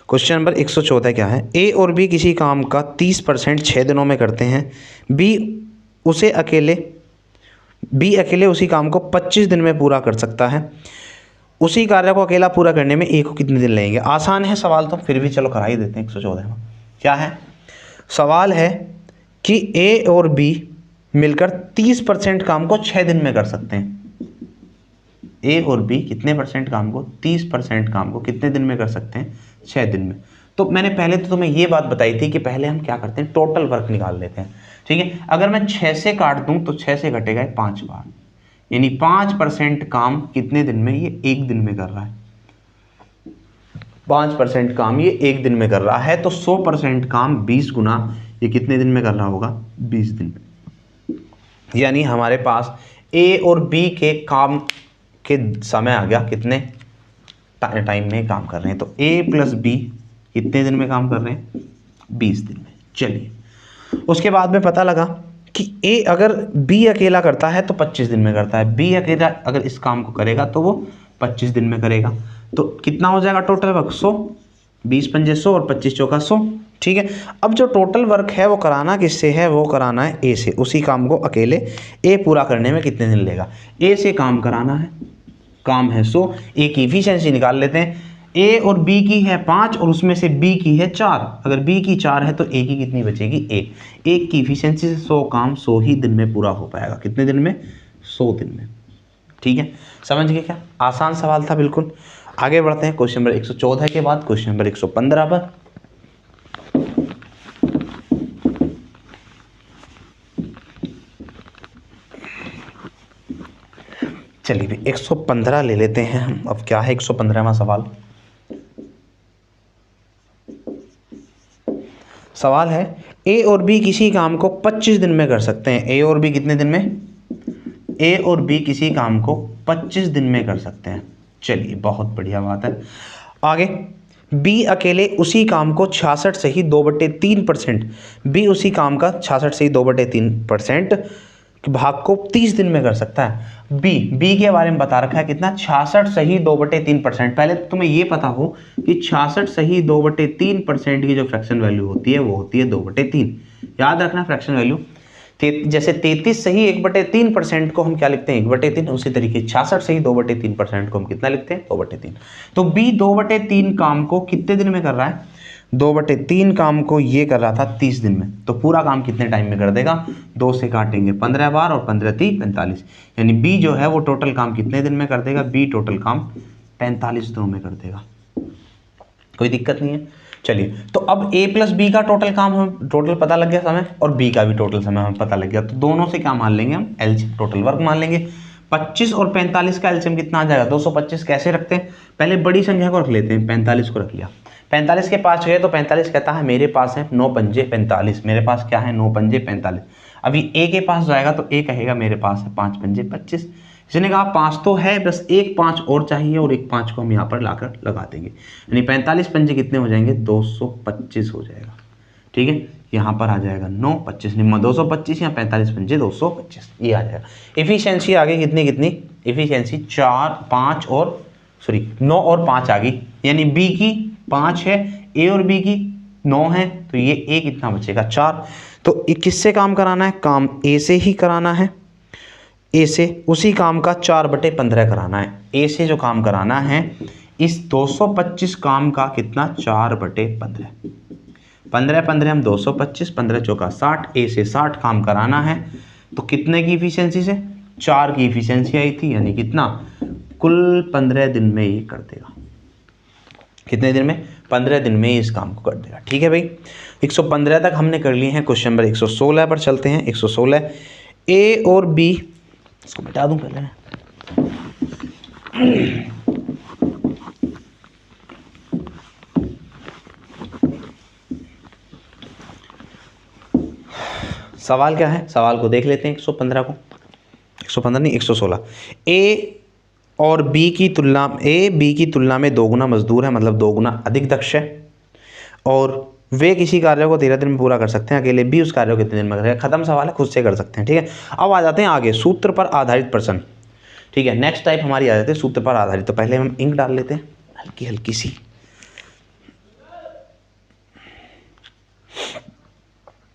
क्वेश्चन नंबर 114 क्या है, ए और बी किसी काम का 30% 6 दिनों में करते हैं, बी अकेले उसी काम को 25 दिन में पूरा कर सकता है, उसी कार्य को अकेला पूरा करने में ए को कितने दिन लगेंगे। आसान है सवाल तो फिर भी चलो करा ही देते हैं। 114 में क्या है, सवाल है कि ए और बी मिलकर 30% काम को 6 दिन में कर सकते हैं। ए और बी कितने परसेंट काम को, 30% काम को कितने दिन में कर सकते हैं, 6 दिन में। तो मैंने पहले तो तुम्हें ये बात बताई थी कि पहले हम क्या करते हैं, टोटल वर्क निकाल लेते हैं। ठीक है, अगर मैं 6 से काट दूं तो 6 से कटेगा 5 बार, यानी 5% काम कितने दिन में, ये 1 दिन में कर रहा है। 5% काम ये 1 दिन में कर रहा है, तो 100% काम 20 गुना ये कितने दिन में कर रहा होगा, 20 दिन में। यानी हमारे पास ए और बी के काम के समय आ गया, कितने टाइम में काम कर रहे हैं, तो ए प्लस बी कितने दिन में काम कर रहे हैं, 20 दिन में। चलिए, उसके बाद में पता लगा कि ए अगर बी अकेला करता है तो 25 दिन में करता है, बी अकेला अगर इस काम को करेगा तो वो 25 दिन में करेगा, तो कितना हो जाएगा टोटल वर्क 100, 20 पंजे 100 और 25 चौका 100। ठीक है, अब जो टोटल वर्क है वो कराना किससे है, वो कराना है ए से, उसी काम को अकेले ए पूरा करने में कितने दिन लेगा, ए से काम कराना है, काम है 100, ए की इफिशियंसी निकाल लेते हैं। ए और बी की है 5 और उसमें से बी की है 4, अगर बी की 4 है तो ए की कितनी बचेगी 1। ए की इफिशियंसी से 100 काम 100 ही दिन में पूरा हो पाएगा, कितने दिन में, 100 दिन में। ठीक है, समझ गए क्या, आसान सवाल था बिल्कुल। आगे बढ़ते हैं क्वेश्चन नंबर 114 के बाद क्वेश्चन नंबर 115 पर। चलिए भी 115 ले लेते हैं हम। अब क्या है 115वां सवाल, सवाल है ए और बी किसी काम को 25 दिन में कर सकते हैं। ए और बी कितने दिन में, ए और बी किसी काम को 25 दिन में कर सकते हैं। चलिए, बहुत बढ़िया बात है। आगे, बी अकेले उसी काम को 66 से ही 2/3%, बी उसी काम का 66 से ही 2/3% कि भाग को 30 दिन में कर सकता है। बी के बारे में बता रखा है कितना, 66 सही 2/3%। पहले तो तुम्हें ये पता हो कि 66 सही 2/3% की जो फ्रैक्शन वैल्यू होती है वो होती है 2/3। याद रखना फ्रैक्शन वैल्यू। जैसे 33 सही 1/3% को हम क्या लिखते हैं 1/3, उसी तरीके 66 सही 2/3% को हम कितना लिखते हैं 2/3। तो बी 2/3 काम को कितने दिन में कर रहा है, 2/3 काम को ये कर रहा था 30 दिन में। तो पूरा काम कितने टाइम में कर देगा, 2 से काटेंगे 15 बार और 15 3 45, यानी बी जो है वो टोटल काम कितने दिन में कर देगा, बी टोटल काम 45 दिनों में कर देगा। कोई दिक्कत नहीं है। चलिए तो अब a प्लस बी का टोटल काम हम टोटल पता लग गया समय, और b का भी टोटल समय हमें पता लग गया। तो दोनों से क्या मान लेंगे हम, एलसीएम टोटल वर्क मान लेंगे। 25 और 45 का एलसीएम कितना आ जाएगा 225। कैसे रखते हैं, पहले बड़ी संख्या को रख लेते हैं, 45 को रख लिया। 45 के पास गए तो 45 कहता है मेरे पास है 9 पंजे 45, मेरे पास क्या है 9 पंजे 45। अभी a के पास जाएगा तो a कहेगा मेरे पास है 5 पंजे 25। इसने कहा 5 तो है, बस एक 5 और चाहिए, और एक 5 को हम यहाँ पर लाकर लगा देंगे, यानी 45 पंजे कितने हो जाएंगे 225 हो जाएगा। ठीक है, यहाँ पर आ जाएगा 9 25 निम्न 225 या 45 पंजे 225, ये आ जाएगा। इफिशियंसी आ गई कितनी कितनी, इफिशियंसी 9 और 5 आ गई, यानी बी की 5 है, ए और बी की 9 है, तो ये ए कितना बचेगा 4। तो किससे काम कराना है, काम ए से ही कराना है। ए से उसी काम का 4/15 कराना है। ए से जो काम कराना है इस 225 काम का कितना 4/15, 15 हम 225, 15 चौका 60, ए से 60 काम कराना है। तो कितने की इफिशियंसी से, 4 की इफिशियंसी आई थी, यानी कितना कुल 15 दिन में ये कर देगा। कितने दिन में, 15 दिन में इस काम को कर देगा। ठीक है भाई, 115 तक हमने कर लिए हैं। क्वेश्चन नंबर 116 पर चलते हैं। 116 ए और बी, इसको मिटा दूं पहले, सवाल क्या है, सवाल को देख लेते हैं। 115 को, 115 नहीं 116। ए और बी की तुलना, ए बी की तुलना में 2 गुना मजदूर है, मतलब 2 गुना अधिक दक्ष है, और वे किसी कार्य को 13 दिन में पूरा कर सकते हैं, अकेले बी उस कार्य को कितने दिन में करेगा। खत्म सवाल है, खुद से कर सकते हैं। ठीक है, अब आ जाते हैं आगे, सूत्र पर आधारित प्रश्न। ठीक है, नेक्स्ट टाइप हमारी आ जाती है सूत्र पर आधारित। तो पहले हम इंक डाल लेते हैं हल्की हल्की सी।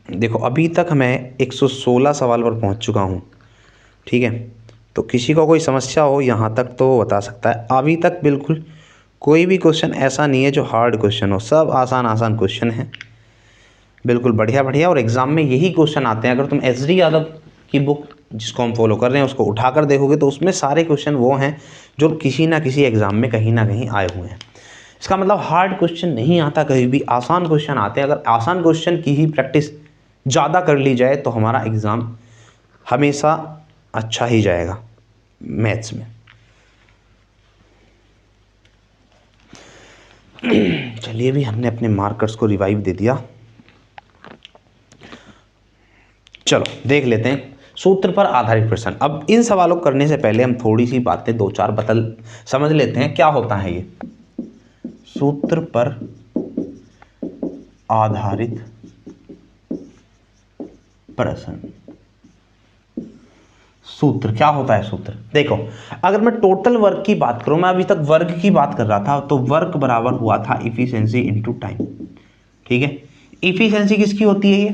देखो अभी तक मैं 116 सवाल पर पहुंच चुका हूं। ठीक है, तो किसी को कोई समस्या हो यहाँ तक तो बता सकता है। अभी तक बिल्कुल कोई भी क्वेश्चन ऐसा नहीं है जो हार्ड क्वेश्चन हो, सब आसान आसान क्वेश्चन है, बिल्कुल बढ़िया बढ़िया। और एग्जाम में यही क्वेश्चन आते हैं। अगर तुम एसडी यादव की बुक जिसको हम फॉलो कर रहे हैं उसको उठाकर देखोगे तो उसमें सारे क्वेश्चन वो हैं जो किसी ना किसी एग्जाम में कहीं ना कहीं आए हुए हैं। इसका मतलब हार्ड क्वेश्चन नहीं आता कहीं भी, आसान क्वेश्चन आते हैं। अगर आसान क्वेश्चन की ही प्रैक्टिस ज़्यादा कर ली जाए तो हमारा एग्ज़ाम हमेशा अच्छा ही जाएगा मैथ्स में। चलिए भी हमने अपने मार्कर्स को रिवाइव दे दिया। चलो देख लेते हैं सूत्र पर आधारित प्रश्न। अब इन सवालों को करने से पहले हम थोड़ी सी बातें 2-4 समझ लेते हैं क्या होता है ये सूत्र पर आधारित प्रश्न। सूत्र क्या होता है, सूत्र देखो, अगर मैं टोटल वर्क की बात करूं, मैं अभी तक वर्क की बात कर रहा था, तो वर्क बराबर हुआ था इफिशियंसी इनटू टाइम। ठीक है, इफिशियंसी किसकी होती है, ये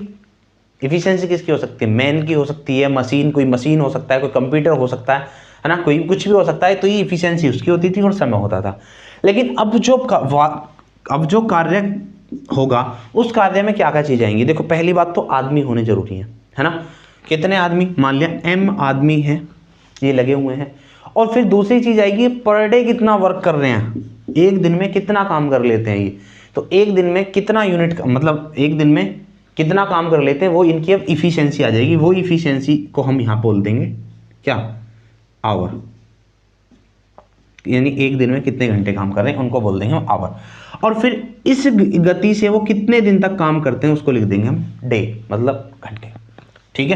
इफिशियंसी किसकी हो सकती है, मैन की हो सकती है, मशीन, कोई मशीन हो सकता है, कोई कंप्यूटर हो सकता है ना, कोई कुछ भी हो सकता है। तो ये इफिशियंसी उसकी होती थी और समय होता था। लेकिन अब जो कार्य होगा उस कार्य में क्या क्या चीजें आएंगी। देखो पहली बात तो आदमी होने जरूरी है ना, कितने आदमी, मान लिया m आदमी है, ये लगे हुए हैं। और फिर दूसरी चीज आएगी पर डे कितना वर्क कर रहे हैं, एक दिन में कितना काम कर लेते हैं ये, तो एक दिन में कितना यूनिट, मतलब एक दिन में कितना काम कर लेते हैं, वो इनकी अब इफिशियंसी आ जाएगी। वो इफिशियंसी को हम यहाँ बोल देंगे क्या, आवर, यानी एक दिन में कितने घंटे काम कर रहे हैं उनको बोल देंगे हम आवर। और फिर इस गति से वो कितने दिन तक काम करते हैं उसको लिख देंगे हम डे, मतलब घंटे। ठीक है,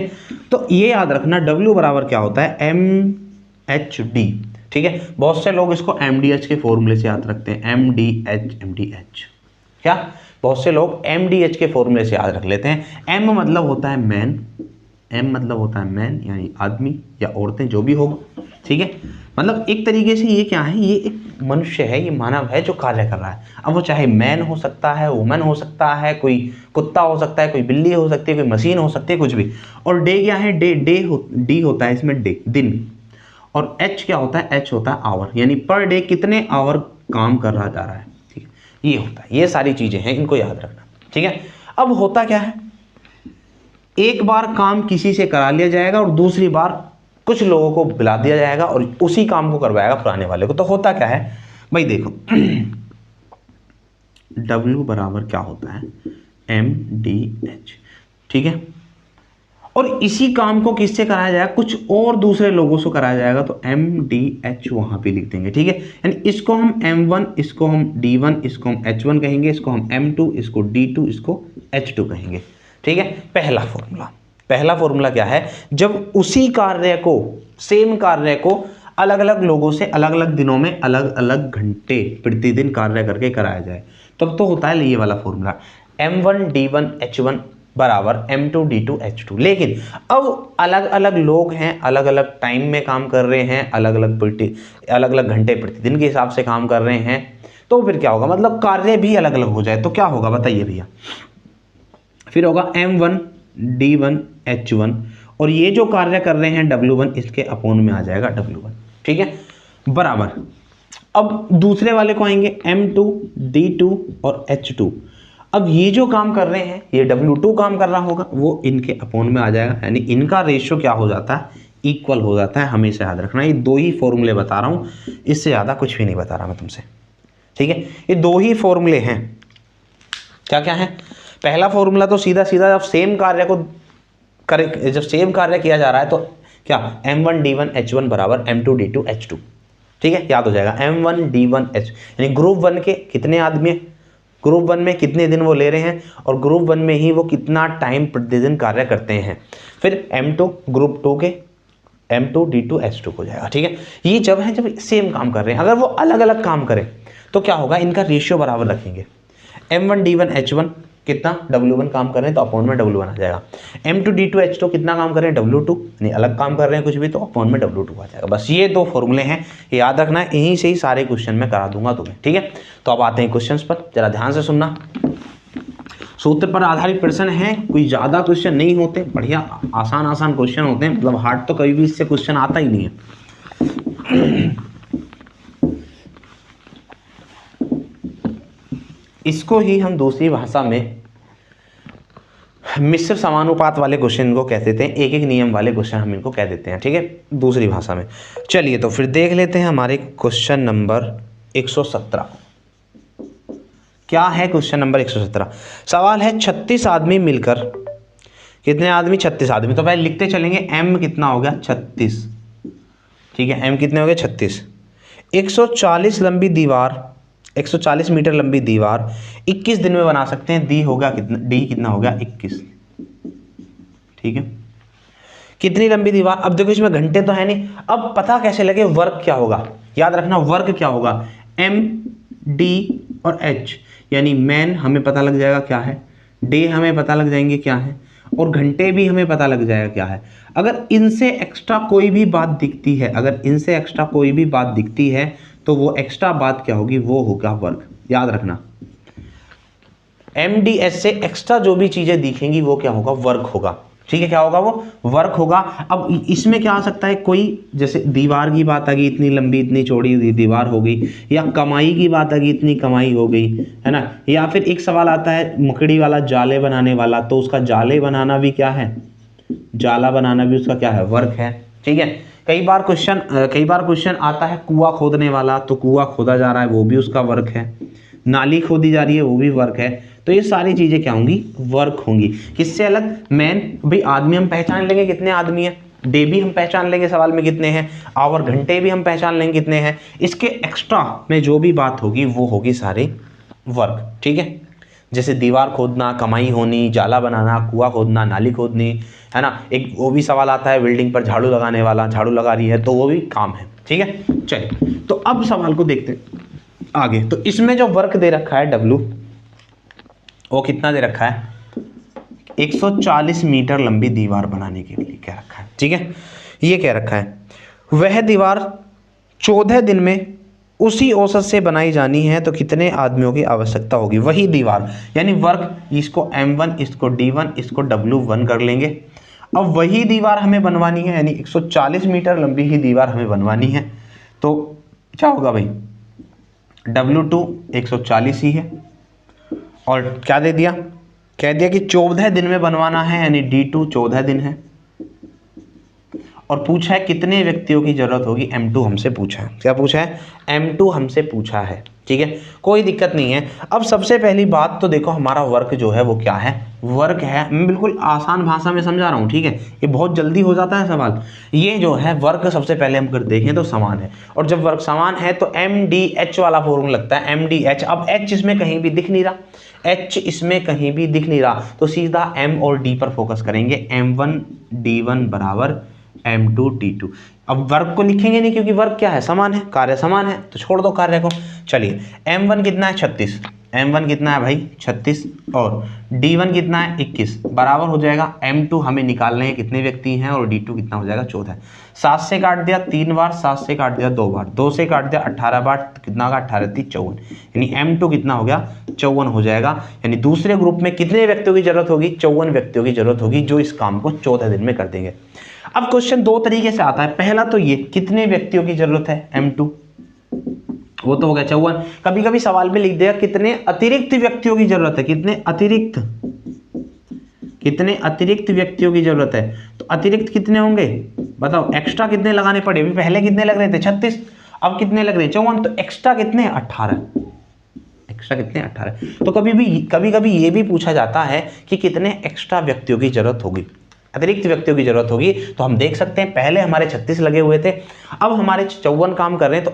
तो ये याद रखना W बराबर क्या होता है, MHD। ठीक है, बहुत से लोग इसको MDH के फॉर्मूले से याद रखते हैं, MDH क्या, बहुत से लोग MDH के फॉर्मूले से याद रख लेते हैं। M मतलब होता है मैन, एम मतलब होता है मैन यानी आदमी या औरतें जो भी होगा, ठीक है। मतलब एक तरीके से ये क्या है, ये एक मनुष्य है, ये मानव है जो कार्य कर रहा है। अब वो चाहे मैन हो सकता है, वुमन हो सकता है, कोई कुत्ता हो सकता है, कोई बिल्ली हो सकती है, कोई मशीन हो सकती है, कुछ भी। और डे क्या है, डी होता है इसमें, डे दिन। और एच क्या होता है, एच होता है आवर, यानी पर डे कितने आवर काम कर रहा जा रहा है, ठीक है। ये होता है, ये सारी चीजें हैं, इनको याद रखना, ठीक है। अब होता क्या है, एक बार काम किसी से करा लिया जाएगा और दूसरी बार कुछ लोगों को बुला दिया जाएगा और उसी काम को करवाएगा पुराने वाले को। तो होता क्या है भाई, देखो W बराबर क्या होता है, MDH, ठीक है। और इसी काम को किससे कराया जाएगा, कुछ और दूसरे लोगों से कराया जाएगा, तो MDH वहां पे लिख देंगे, ठीक है। यानी इसको हम M1, इसको हम D1, इसको हम H1 कहेंगे, इसको हम M2, इसको D2, इसको H2 कहेंगे, ठीक है। पहला फॉर्मूला क्या है, जब उसी कार्य को, सेम कार्य को अलग अलग लोगों से अलग अलग दिनों में अलग अलग घंटे प्रतिदिन कार्य करके कराया जाए, तब तो होता है ये वाला फॉर्मूला, M1 D1 H1 बराबर M2 D2 H2। लेकिन अब अलग अलग लोग हैं, अलग अलग टाइम में काम कर रहे हैं, अलग अलग घंटे प्रतिदिन के हिसाब से काम कर रहे हैं, तो फिर क्या होगा, मतलब कार्य भी अलग अलग हो जाए तो क्या होगा बताइए भैया। फिर होगा M1 D1 H1, और ये जो कार्य कर रहे हैं W1, इसके अपोन में आ जाएगा W1, ठीक है, बराबर। अब दूसरे वाले को आएंगे M2 D2 और H2। अब ये जो काम कर रहे हैं, ये W2 काम कर रहा होगा, वो इनके अपोन में आ जाएगा, यानी इनका रेशियो क्या हो जाता है, इक्वल हो जाता है। हमेशा याद रखना, ये दो ही फॉर्मूले बता रहा हूं, इससे ज्यादा कुछ भी नहीं बता रहा मैं तुमसे, ठीक है। ये दो ही फॉर्मूले हैं, क्या क्या है। पहला फॉर्मूला तो सीधा सीधा जब सेम कार्य को जब सेम कार्य किया जा रहा है तो क्या, M1 D1 H1 बराबर M2 D2 H2, ठीक है, याद हो जाएगा। M1 D1 H, यानी ग्रुप 1 के कितने आदमी, ग्रुप 1 में कितने दिन वो ले रहे हैं, और ग्रुप 1 में ही वो कितना टाइम प्रतिदिन कार्य करते हैं। फिर M2 ग्रुप 2 के M2 D2 H2 हो जाएगा, ठीक है। ये जब है, जब सेम काम कर रहे हैं, अगर वो अलग अलग काम करें तो क्या होगा, इनका रेशियो बराबर रखेंगे। M1 D1 H1 कितना, W1 काम कर रहे हैं तो अपॉन में W1 आ जाएगा। M2 D2 H2 कितना काम कर रहे हैं, W2, यानी अलग काम कर रहे हैं कुछ भी, तो अपॉन में W2 आ जाएगा। बस ये दो फॉर्मूले हैं, याद रखना है, यहीं से ही सारे क्वेश्चन में करा दूंगा तुम्हें, ठीक है। तो अब आते हैं क्वेश्चंस पर, जरा ध्यान से सुनना। सूत्र पर आधारित प्रश्न है, कोई ज्यादा क्वेश्चन नहीं होते, बढ़िया आसान क्वेश्चन होते हैं, मतलब हार्ड तो कभी भी इससे क्वेश्चन आता ही नहीं है। इसको ही हम दूसरी भाषा में मिश्र समानुपात वाले क्वेश्चन को कह देते हैं, एक एक नियम वाले क्वेश्चन हम इनको कह देते हैं, ठीक है, दूसरी भाषा में। चलिए तो फिर देख लेते हैं हमारे क्वेश्चन नंबर 117 क्या है। क्वेश्चन नंबर 117 सवाल है, 36 आदमी मिलकर, कितने आदमी, 36 आदमी। तो पहले लिखते चलेंगे, M कितना हो गया 36, ठीक है, M कितने हो गए 36। 140 लंबी दीवार, 140 मीटर लंबी दीवार 21 दिन में बना सकते हैं। डी होगा कितना, डी कितना हो गया 21, ठीक है। कितनी लंबी दीवार, अब देखो इसमें घंटे तो है नहीं, अब पता कैसे लगे वर्क क्या होगा, याद रखना वर्क क्या होगा, M D और H, यानी मैन हमें पता लग जाएगा क्या है, डे हमें पता लग जाएंगे क्या है, और घंटे भी हमें पता लग जाएगा क्या है। अगर इनसे एक्स्ट्रा कोई भी बात दिखती है, अगर इनसे एक्स्ट्रा कोई भी बात दिखती है तो वो एक्स्ट्रा बात क्या होगी, वो होगा वर्क। याद रखना MDH से एक्स्ट्रा जो भी चीजें दिखेंगी वो क्या होगा, वर्क होगा, ठीक है, क्या होगा, वो वर्क होगा। अब इसमें क्या आ सकता है, कोई जैसे दीवार की बात आ गई, इतनी लंबी इतनी चौड़ी दीवार हो गई, या कमाई की बात आ गई, इतनी कमाई हो गई, है ना। या फिर एक सवाल आता है मकड़ी वाला, जाले बनाने वाला, तो उसका जाले बनाना भी क्या है, जाला बनाना भी उसका क्या है, वर्क है, ठीक है। कई बार क्वेश्चन आता है कुआं खोदने वाला, तो कुआं खोदा जा रहा है, वो भी उसका वर्क है। नाली खोदी जा रही है, वो भी वर्क है। तो ये सारी चीजें क्या होंगी, वर्क होंगी। किससे अलग, मैन भाई आदमी हम पहचान लेंगे कितने आदमी हैं, डे भी हम पहचान लेंगे सवाल में कितने हैं, आवर घंटे भी हम पहचान लेंगे कितने हैं। इसके एक्स्ट्रा में जो भी बात होगी वो होगी सारी वर्क, ठीक है। जैसे दीवार खोदना, कमाई होनी, जाला बनाना, कुआं खोदना, नाली खोदनी, है ना। एक वो भी सवाल आता है बिल्डिंग पर झाड़ू लगाने वाला, झाड़ू लगा रही है, तो वो भी काम है, ठीक है। चलिए तो अब सवाल को देखते हैं आगे। तो इसमें जो वर्क दे रखा है W, वो कितना दे रखा है, 140 मीटर लंबी दीवार बनाने के लिए कह रखा है। ठीक है, ये कह रखा है वह दीवार 14 दिन में उसी औसत से बनाई जानी है तो कितने आदमियों की आवश्यकता होगी। वही दीवार यानी वर्क, इसको M1, इसको D1, इसको W1 कर लेंगे। अब वही दीवार हमें बनवानी है, यानी 140 मीटर लंबी ही दीवार हमें बनवानी है। तो क्या होगा भाई, W2 140 ही है, और क्या दे दिया, कह दिया कि 14 दिन में बनवाना है, यानी D2 14 दिन है, और पूछा है कितने व्यक्तियों की जरूरत होगी, M2 हमसे पूछा है। क्या पूछा है, M2 हमसे पूछा है। ठीक है, कोई दिक्कत नहीं है। अब सबसे पहली बात तो देखो, हमारा वर्क जो है वो क्या है, वर्क है, मैं बिल्कुल आसान भाषा में समझा रहा हूँ। ठीक है, ये बहुत जल्दी हो जाता है सवाल। ये जो है वर्क, सबसे पहले हम अगर देखें तो समान है, और जब वर्क समान है तो MDH वाला फॉर्मूला लगता है, MDH। अब H इसमें कहीं भी दिख नहीं रहा, H इसमें कहीं भी दिख नहीं रहा, तो सीधा M और D पर फोकस करेंगे। M1 D1 बराबर M2 D2। अब वर्क को लिखेंगे नहीं, क्योंकि वर्क क्या है, समान है, कार्य समान है, तो छोड़ दो कार्य को। चलिए, M1 कितना है 36, M1 कितना है भाई 36, और D1 कितना है 21, बराबर हो जाएगा M2 हमें निकालने हैं कितने व्यक्ति हैं, और D2 कितना हो जाएगा 14। 7 से काट दिया 3 बार, 7 से काट दिया 2 बार, 2 से काट दिया 18 बार, कितना होगा 18 3 54, यानी M2 कितना हो गया 54 हो जाएगा। यानी दूसरे ग्रुप में कितने व्यक्तियों की जरूरत होगी, 54 व्यक्तियों की जरूरत होगी, जो इस काम को 14 दिन में कर देंगे। अब क्वेश्चन दो तरीके से आता है। पहला तो ये, कितने व्यक्तियों की जरूरत है M2, वो तो हो गया 54। कभी कभी सवाल में लिख देगा कितने अतिरिक्त व्यक्तियों की जरूरत है, कितने अतिरिक्त व्यक्तियों की जरूरत है। तो अतिरिक्त कितने होंगे बताओ, एक्स्ट्रा कितने लगाने पड़े, अभी पहले कितने लग रहे थे 36, अब कितने लग रहे हैं 54, तो एक्स्ट्रा कितने 18, एक्स्ट्रा कितने 18। तो कभी कभी ये भी पूछा जाता है कि कितने एक्स्ट्रा व्यक्तियों की जरूरत होगी, अतिरिक्त व्यक्तियों की जरूरत होगी। तो हम देख सकते हैं पहले हमारे 36 लगे हुए थे, अब हमारे 54 काम कर रहे हैं, तो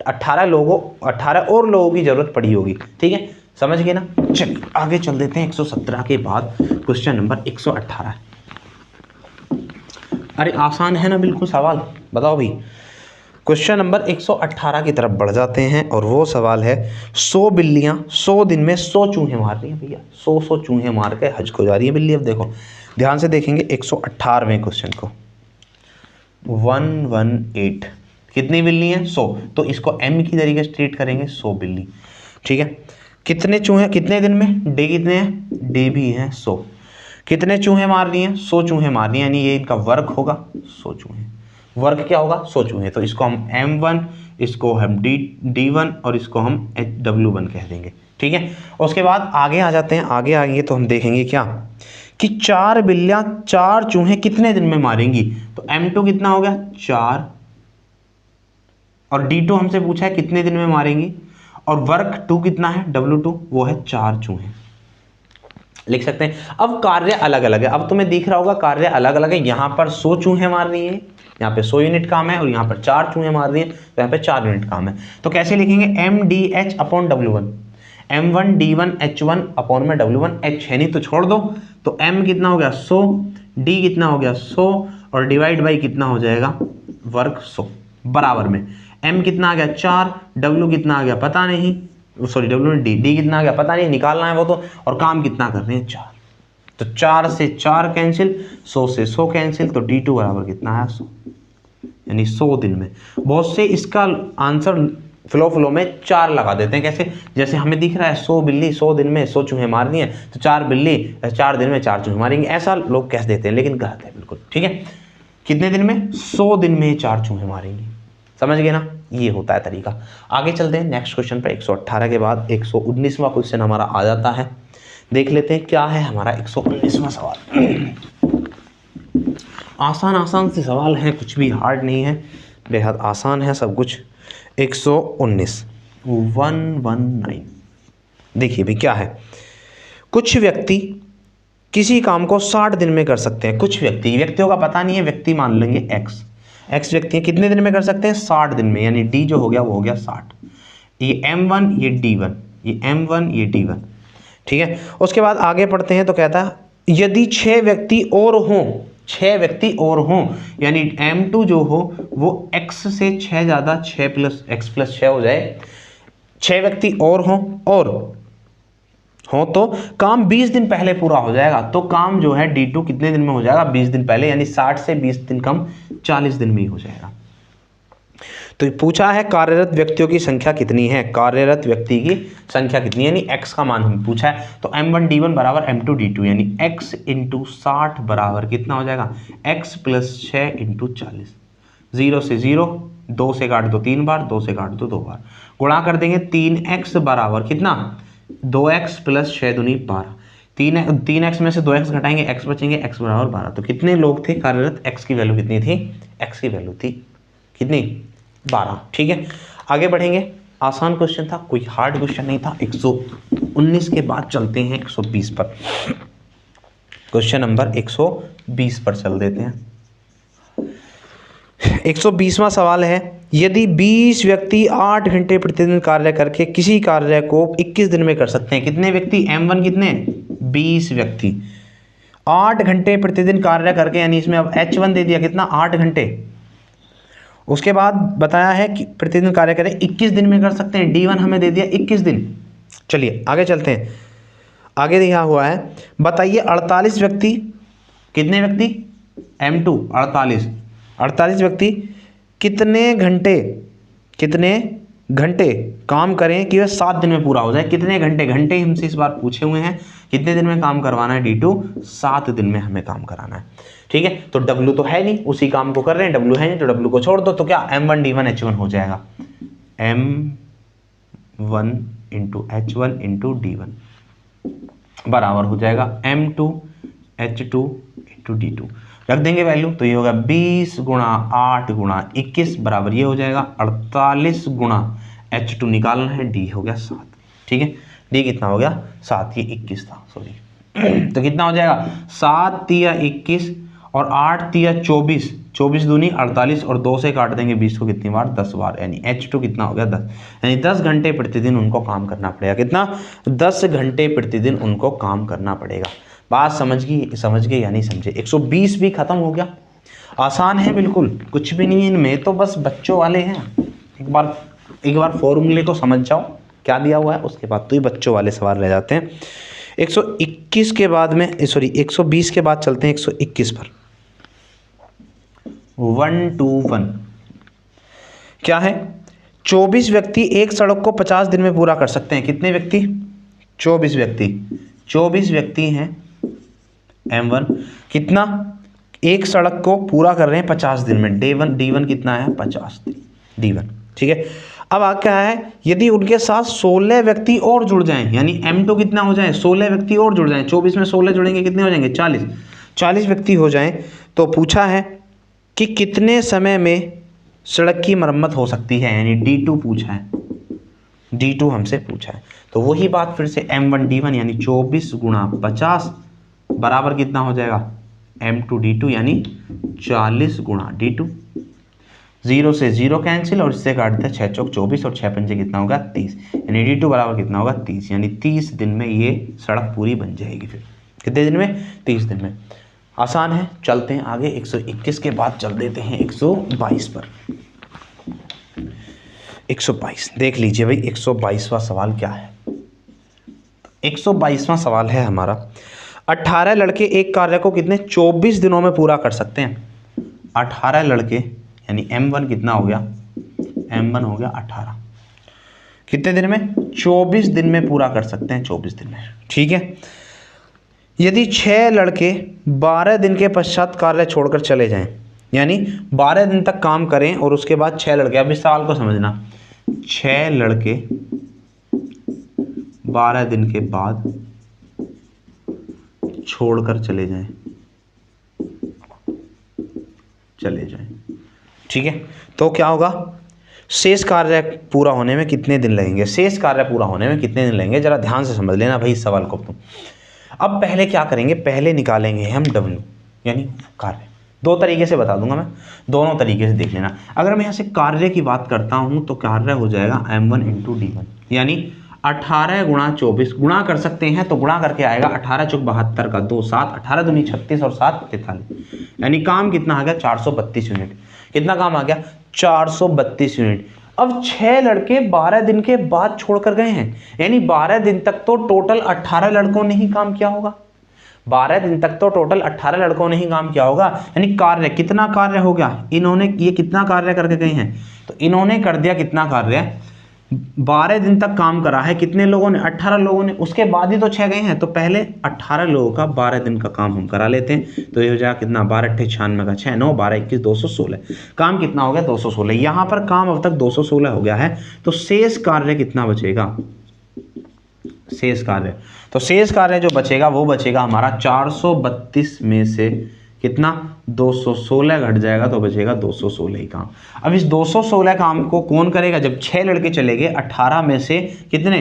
18 और लोगों की जरूरत पड़ी होगी। ठीक है, समझ गए ना। चल आगे चल देते हैं 117 के बाद क्वेश्चन नंबर 118। अरे आसान है ना बिल्कुल सवाल, बताओ भाई। क्वेश्चन नंबर 118 की तरफ बढ़ जाते हैं, और वो सवाल है 100 बिल्लियां 100 दिन में 100 चूहे मार रही हैं भैया, 100 चूहे मार के हज को जा रही है बिल्ली। अब देखो ध्यान से देखेंगे 118वें क्वेश्चन को, 118 कितनी बिल्ली हैं 100, तो इसको M की तरीके से ट्रीट करेंगे 100 बिल्ली। ठीक है, कितने चूहे कितने दिन में, डे कितने हैं, डे भी हैं 100, कितने चूहे मार रही हैं 100 चूहे मार रही हैं, यानी ये इनका वर्क होगा 100 चूहे, वर्क क्या होगा 100 चूहे। तो इसको हम M1, इसको हम D1 और इसको हम W1 कह देंगे। ठीक है, उसके बाद आगे आ जाते हैं, आगे तो हम देखेंगे क्या कि 4 बिल्लियां 4 चूहे कितने दिन में मारेंगी। तो M2 कितना हो गया 4, और D2 हमसे पूछा है कितने दिन में मारेंगी, और वर्क 2 कितना है W2, वो है 4 चूहे। लिख सकते हैं। अब कार्य अलग अलग है, अब तुम्हें दिख रहा होगा कार्य अलग अलग है, यहाँ पर 100 चूहे मार रही है, यहाँ पे 100 यूनिट काम है, और यहाँ पर 4 चूहे मार रही है, तो यहाँ पे 4 यूनिट काम है। तो कैसे लिखेंगे, MDH upon W1, M1 D1 H1 upon में W1 H है नहीं तो छोड़ दो, तो M कितना हो गया 100, D कितना हो गया 100, और डिवाइड बाई कितना हो जाएगा वर्क 100, बराबर में M कितना आ गया 4, W कितना आ गया पता नहीं, सॉरी W D कितना आ गया पता नहीं, निकालना है वो तो, और काम कितना कर रहे हैं 4, तो 4 से 4 कैंसिल, 100 से 100 कैंसिल, तो D2 बराबर कितना है 100, यानी 100 दिन में। बहुत से इसका आंसर फ्लो में 4 लगा देते हैं, कैसे, जैसे हमें दिख रहा है 100 बिल्ली 100 दिन में 100 चूहे मारनी है, तो 4 बिल्ली 4 दिन में 4 चूहे मारेंगे, ऐसा लोग कह देते हैं, लेकिन गलत है बिल्कुल। ठीक है, कितने दिन में 100 दिन में 4 चूहे मारेंगे, समझ गए ना, ये होता है तरीका। आगे चलते हैं नेक्स्ट क्वेश्चन पर। 118 के बाद 119वां क्वेश्चन हमारा आ जाता है, देख लेते हैं क्या है हमारा 119वां सवाल। आसान से सवाल है, कुछ भी हार्ड नहीं है, बेहद आसान है सब कुछ। 119 देखिए भी क्या है, कुछ व्यक्ति किसी काम को 60 दिन में कर सकते हैं। कुछ व्यक्तियों का पता नहीं है, व्यक्ति मान लेंगे x व्यक्ति कितने दिन में कर सकते हैं 60 दिन में, यानी D जो हो गया वो हो गया 60, ये M1 ये D1, ये M1 ये D1। ठीक है, उसके बाद आगे पढ़ते हैं, तो कहता है यदि 6 व्यक्ति और हों, यानी M2 जो हो वो x से 6 ज़्यादा 6 + x + 6 हो जाए, 6 व्यक्ति और हों, और हो तो काम 20 दिन पहले पूरा हो जाएगा। तो काम जो है D2 कितने दिन में हो जाएगा? 20 दिन पहले, यानी 60 से 20 दिन कम 40 दिन में ही हो जाएगा। तो पूछा है कार्यरत व्यक्तियों की संख्या कितनी है, कार्यरत व्यक्ति की संख्या कितनी है, यानी x का मान हमें पूछा है। तो m1d1 बराबर m2d2, यानी x इंटू 60 बराबर कितना हो जाएगा? x plus 6 into 40। 0 से 0, 2 से काट दो 3 बार, 2 से काट दो 2 बार, गुणा कर देंगे 3x बराबर कितना? 2x प्लस 6 दूनी 12। 3x में से 2x घटाएंगे, x बचेंगे, x बराबर 12। तो कितने लोग थे कार्यरत? x की वैल्यू कितनी थी? x की वैल्यू थी कितनी? 12। ठीक है, आगे बढ़ेंगे। आसान क्वेश्चन था, कोई हार्ड क्वेश्चन नहीं था। 119 के बाद चलते हैं 120 पर। क्वेश्चन नंबर 120 पर चल देते हैं। 120वां सवाल है, यदि 20 व्यक्ति 8 घंटे प्रतिदिन कार्य करके किसी कार्य को 21 दिन में कर सकते हैं। कितने व्यक्ति? M1 कितने? 20 व्यक्ति 8 घंटे प्रतिदिन कार्य करके, यानी इसमें अब H1 दे दिया कितना? 8 घंटे। उसके बाद बताया है कि प्रतिदिन कार्य करें 21 दिन में कर सकते हैं। D1 हमें दे दिया 21 दिन। चलिए आगे चलते हैं। आगे दिया हुआ है, बताइए 48 व्यक्ति, कितने व्यक्ति? M2 48 व्यक्ति कितने घंटे काम करें कि वह 7 दिन में पूरा हो जाए। कितने घंटे? घंटे हमसे इस बार पूछे हुए हैं। कितने दिन में काम करवाना है? D2 7 दिन में हमें काम कराना है। ठीक है, तो W तो है नहीं, उसी काम को कर रहे हैं, W है नहीं तो W को छोड़ दो। तो क्या M1D1 H1 हो जाएगा? M1 into H1 into D1 बराबर हो जाएगा M2 H2 इंटू D2। रख देंगे वैल्यू, तो ये होगा 20 गुणा 8 गुणा 21 बराबर ये हो जाएगा 48 गुणा H2 निकालना है, D हो गया 7। ठीक है, D कितना हो गया? 7, ये 21 था, सॉरी। तो कितना हो जाएगा? 7 तिया 21 और 8 तिया 24, 24 दूनी 48 और 2 से काट देंगे 20 को कितनी बार? 10 बार, यानी H2 कितना हो गया? 10। यानी 10 घंटे प्रतिदिन उनको काम करना पड़ेगा। कितना? 10 घंटे प्रतिदिन उनको काम करना पड़ेगा। बात समझ गए या नहीं समझे? 120 भी खत्म हो गया। आसान है बिल्कुल, कुछ भी नहीं है इनमें, तो बस बच्चों वाले हैं। एक बार फॉर्मूले को समझ जाओ क्या दिया हुआ है, उसके बाद तो ही बच्चों वाले सवाल रह जाते हैं। 121 के बाद में 120 के बाद चलते हैं 121 पर। 1 to 1 क्या है? 24 व्यक्ति एक सड़क को 50 दिन में पूरा कर सकते हैं। कितने व्यक्ति? 24 व्यक्ति हैं M1, कितना? एक सड़क को पूरा कर रहे हैं 50 दिन में। D1 कितना है? 50 D1। ठीक है, अब आ क्या है, यदि उनके साथ 16 व्यक्ति और जुड़ जाएं, यानी M2 कितना हो जाए? 16 व्यक्ति और जुड़ जाएं। 24 में 16 जुड़ेंगे कितने हो जाएंगे? 40 व्यक्ति हो जाएं। तो पूछा है कि कितने समय में सड़क की मरम्मत हो सकती है, यानी D2 पूछा है, D2 हमसे पूछा है। तो वही बात फिर से M1D1 यानी 24 गुणा 50 बराबर कितना हो जाएगा? M2D2 यानी 40 गुणा D2। 0 से 0 कैंसिल और इससे काटते हैं 6 चौक 24 और 6 पंजे कितना होगा? 30, यानी D2 बराबर कितना होगा? 30, यानी 30 दिन में ये सड़क पूरी बन जाएगी। फिर कितने दिन में? 30 दिन में। आसान है, चलते हैं आगे। 121 के बाद चल देते हैं 122 पर। 122 देख लीजिए भाई, 122वां सवाल क्या है? 122वां सवाल है हमारा, 18 लड़के एक कार्य को कितने 24 दिनों में पूरा कर सकते हैं? 18 लड़के, यानी M1 कितना हो गया? M1 हो गया 18, कितने दिन में? 24 दिन में पूरा कर सकते हैं, 24 दिन में। ठीक है, यदि 6 लड़के 12 दिन के पश्चात कार्य छोड़कर चले जाएं, यानी 12 दिन तक काम करें और उसके बाद 6 लड़के, अब इस सवाल को समझना, 6 लड़के 12 दिन के बाद छोड़कर चले जाएं। ठीक है, तो क्या होगा? शेष कार्य पूरा होने में कितने दिन लगेंगे? जरा ध्यान से समझ लेना भाई इस सवाल को तुम। अब पहले क्या करेंगे? पहले निकालेंगे हम W, यानी कार्य। दो तरीके से बता दूंगा मैं, दोनों तरीके से देख लेना। अगर मैं यहाँ से कार्य की बात करता हूँ तो कार्य हो जाएगा M1 इंटू D1, यानी 18 गुणा 24 गुणा कर सकते हैं, तो गुणा करके आएगा 18 चौक 72 का 2 7, 18 दूनी 36 और 7 43, यानी काम कितना आ गया? 432 यूनिट। कितना काम आ गया? 432 यूनिट। अब 6 लड़के 12 दिन के बाद छोड़कर गए हैं, यानी 12 दिन तक तो टोटल 18 लड़कों ने ही काम किया होगा। 12 दिन तक तो टोटल 18 लड़कों ने ही काम किया होगा, यानी कार्य, कितना कार्य हो गया, इन्होंने ये कितना कार्य करके गए हैं, तो इन्होंने कर दिया कितना कार्य, 12 दिन तक काम करा है, कितने लोगों ने, 18 लोगों ने, उसके बाद ही तो 6 गए हैं, तो पहले 18 लोगों का 12 दिन का काम हम करा लेते हैं। तो ये हो जाएगा कितना, 12 × 96 का 6, 9 12 21 216, काम कितना हो गया 216। यहाँ पर काम अब तक 216 हो गया है, तो शेष कार्य कितना बचेगा, शेष कार्य, तो शेष कार्य जो बचेगा वो बचेगा हमारा 432 में से कितना, 216 घट जाएगा, तो बचेगा 216 ही काम। अब इस 216 काम को कौन करेगा, जब 6 लड़के चले गए, 18 में से कितने,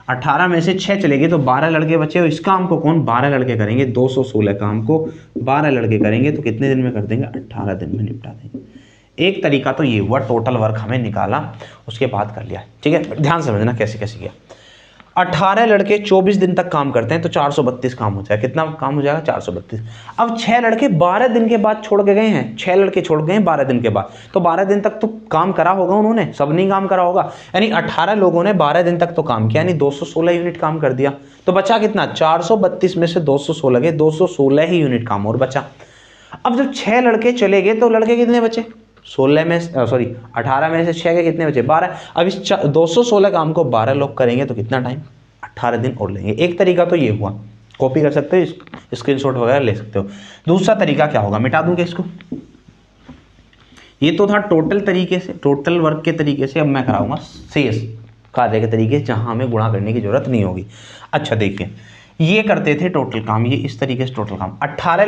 18 में से 6 चले गए, तो 12 लड़के बचे, और इस काम को कौन, 12 लड़के करेंगे, 216 काम को 12 लड़के करेंगे, तो कितने दिन में कर देंगे, 18 दिन में निपटा देंगे। एक तरीका तो ये हुआ, टोटल वर्क हमें निकाला, उसके बाद कर लिया, ठीक है। ध्यान समझना कैसे कैसे किया। 18 लड़के 24 दिन तक काम करते हैं, तो 432 काम हो जाएगा, कितना काम हो जाएगा, 432। अब 6 लड़के 12 दिन के बाद छोड़ के गए हैं, 6 लड़के छोड़ गए हैं 12 दिन के बाद, तो 12 दिन तक तो काम करा होगा उन्होंने, सब नहीं काम करा होगा, यानी 18 लोगों ने 12 दिन तक तो काम किया, यानी 216 यूनिट काम कर दिया, तो बचा कितना, 432 में से 216 गए, 216 ही यूनिट काम और बचा। अब जब 6 लड़के चले गए, तो लड़के कितने बचे, 18 में से 6 के कितने बचे, 12। अब इस 216 काम को 12 लोग करेंगे, तो कितना टाइम, 18 दिन और लेंगे। एक तरीका तो ये हुआ, कॉपी कर सकते हो, स्क्रीनशॉट वगैरह ले सकते हो। दूसरा तरीका क्या होगा, मिटा दूंगा इसको, ये तो था टोटल तरीके से, टोटल वर्क के तरीके से। अब मैं कराऊंगा शेष कार्य के तरीके से, जहां हमें गुणा करने की जरूरत नहीं होगी। अच्छा देखिए, ये करते थे टोटल काम, ये इस तरीके से टोटल काम, 18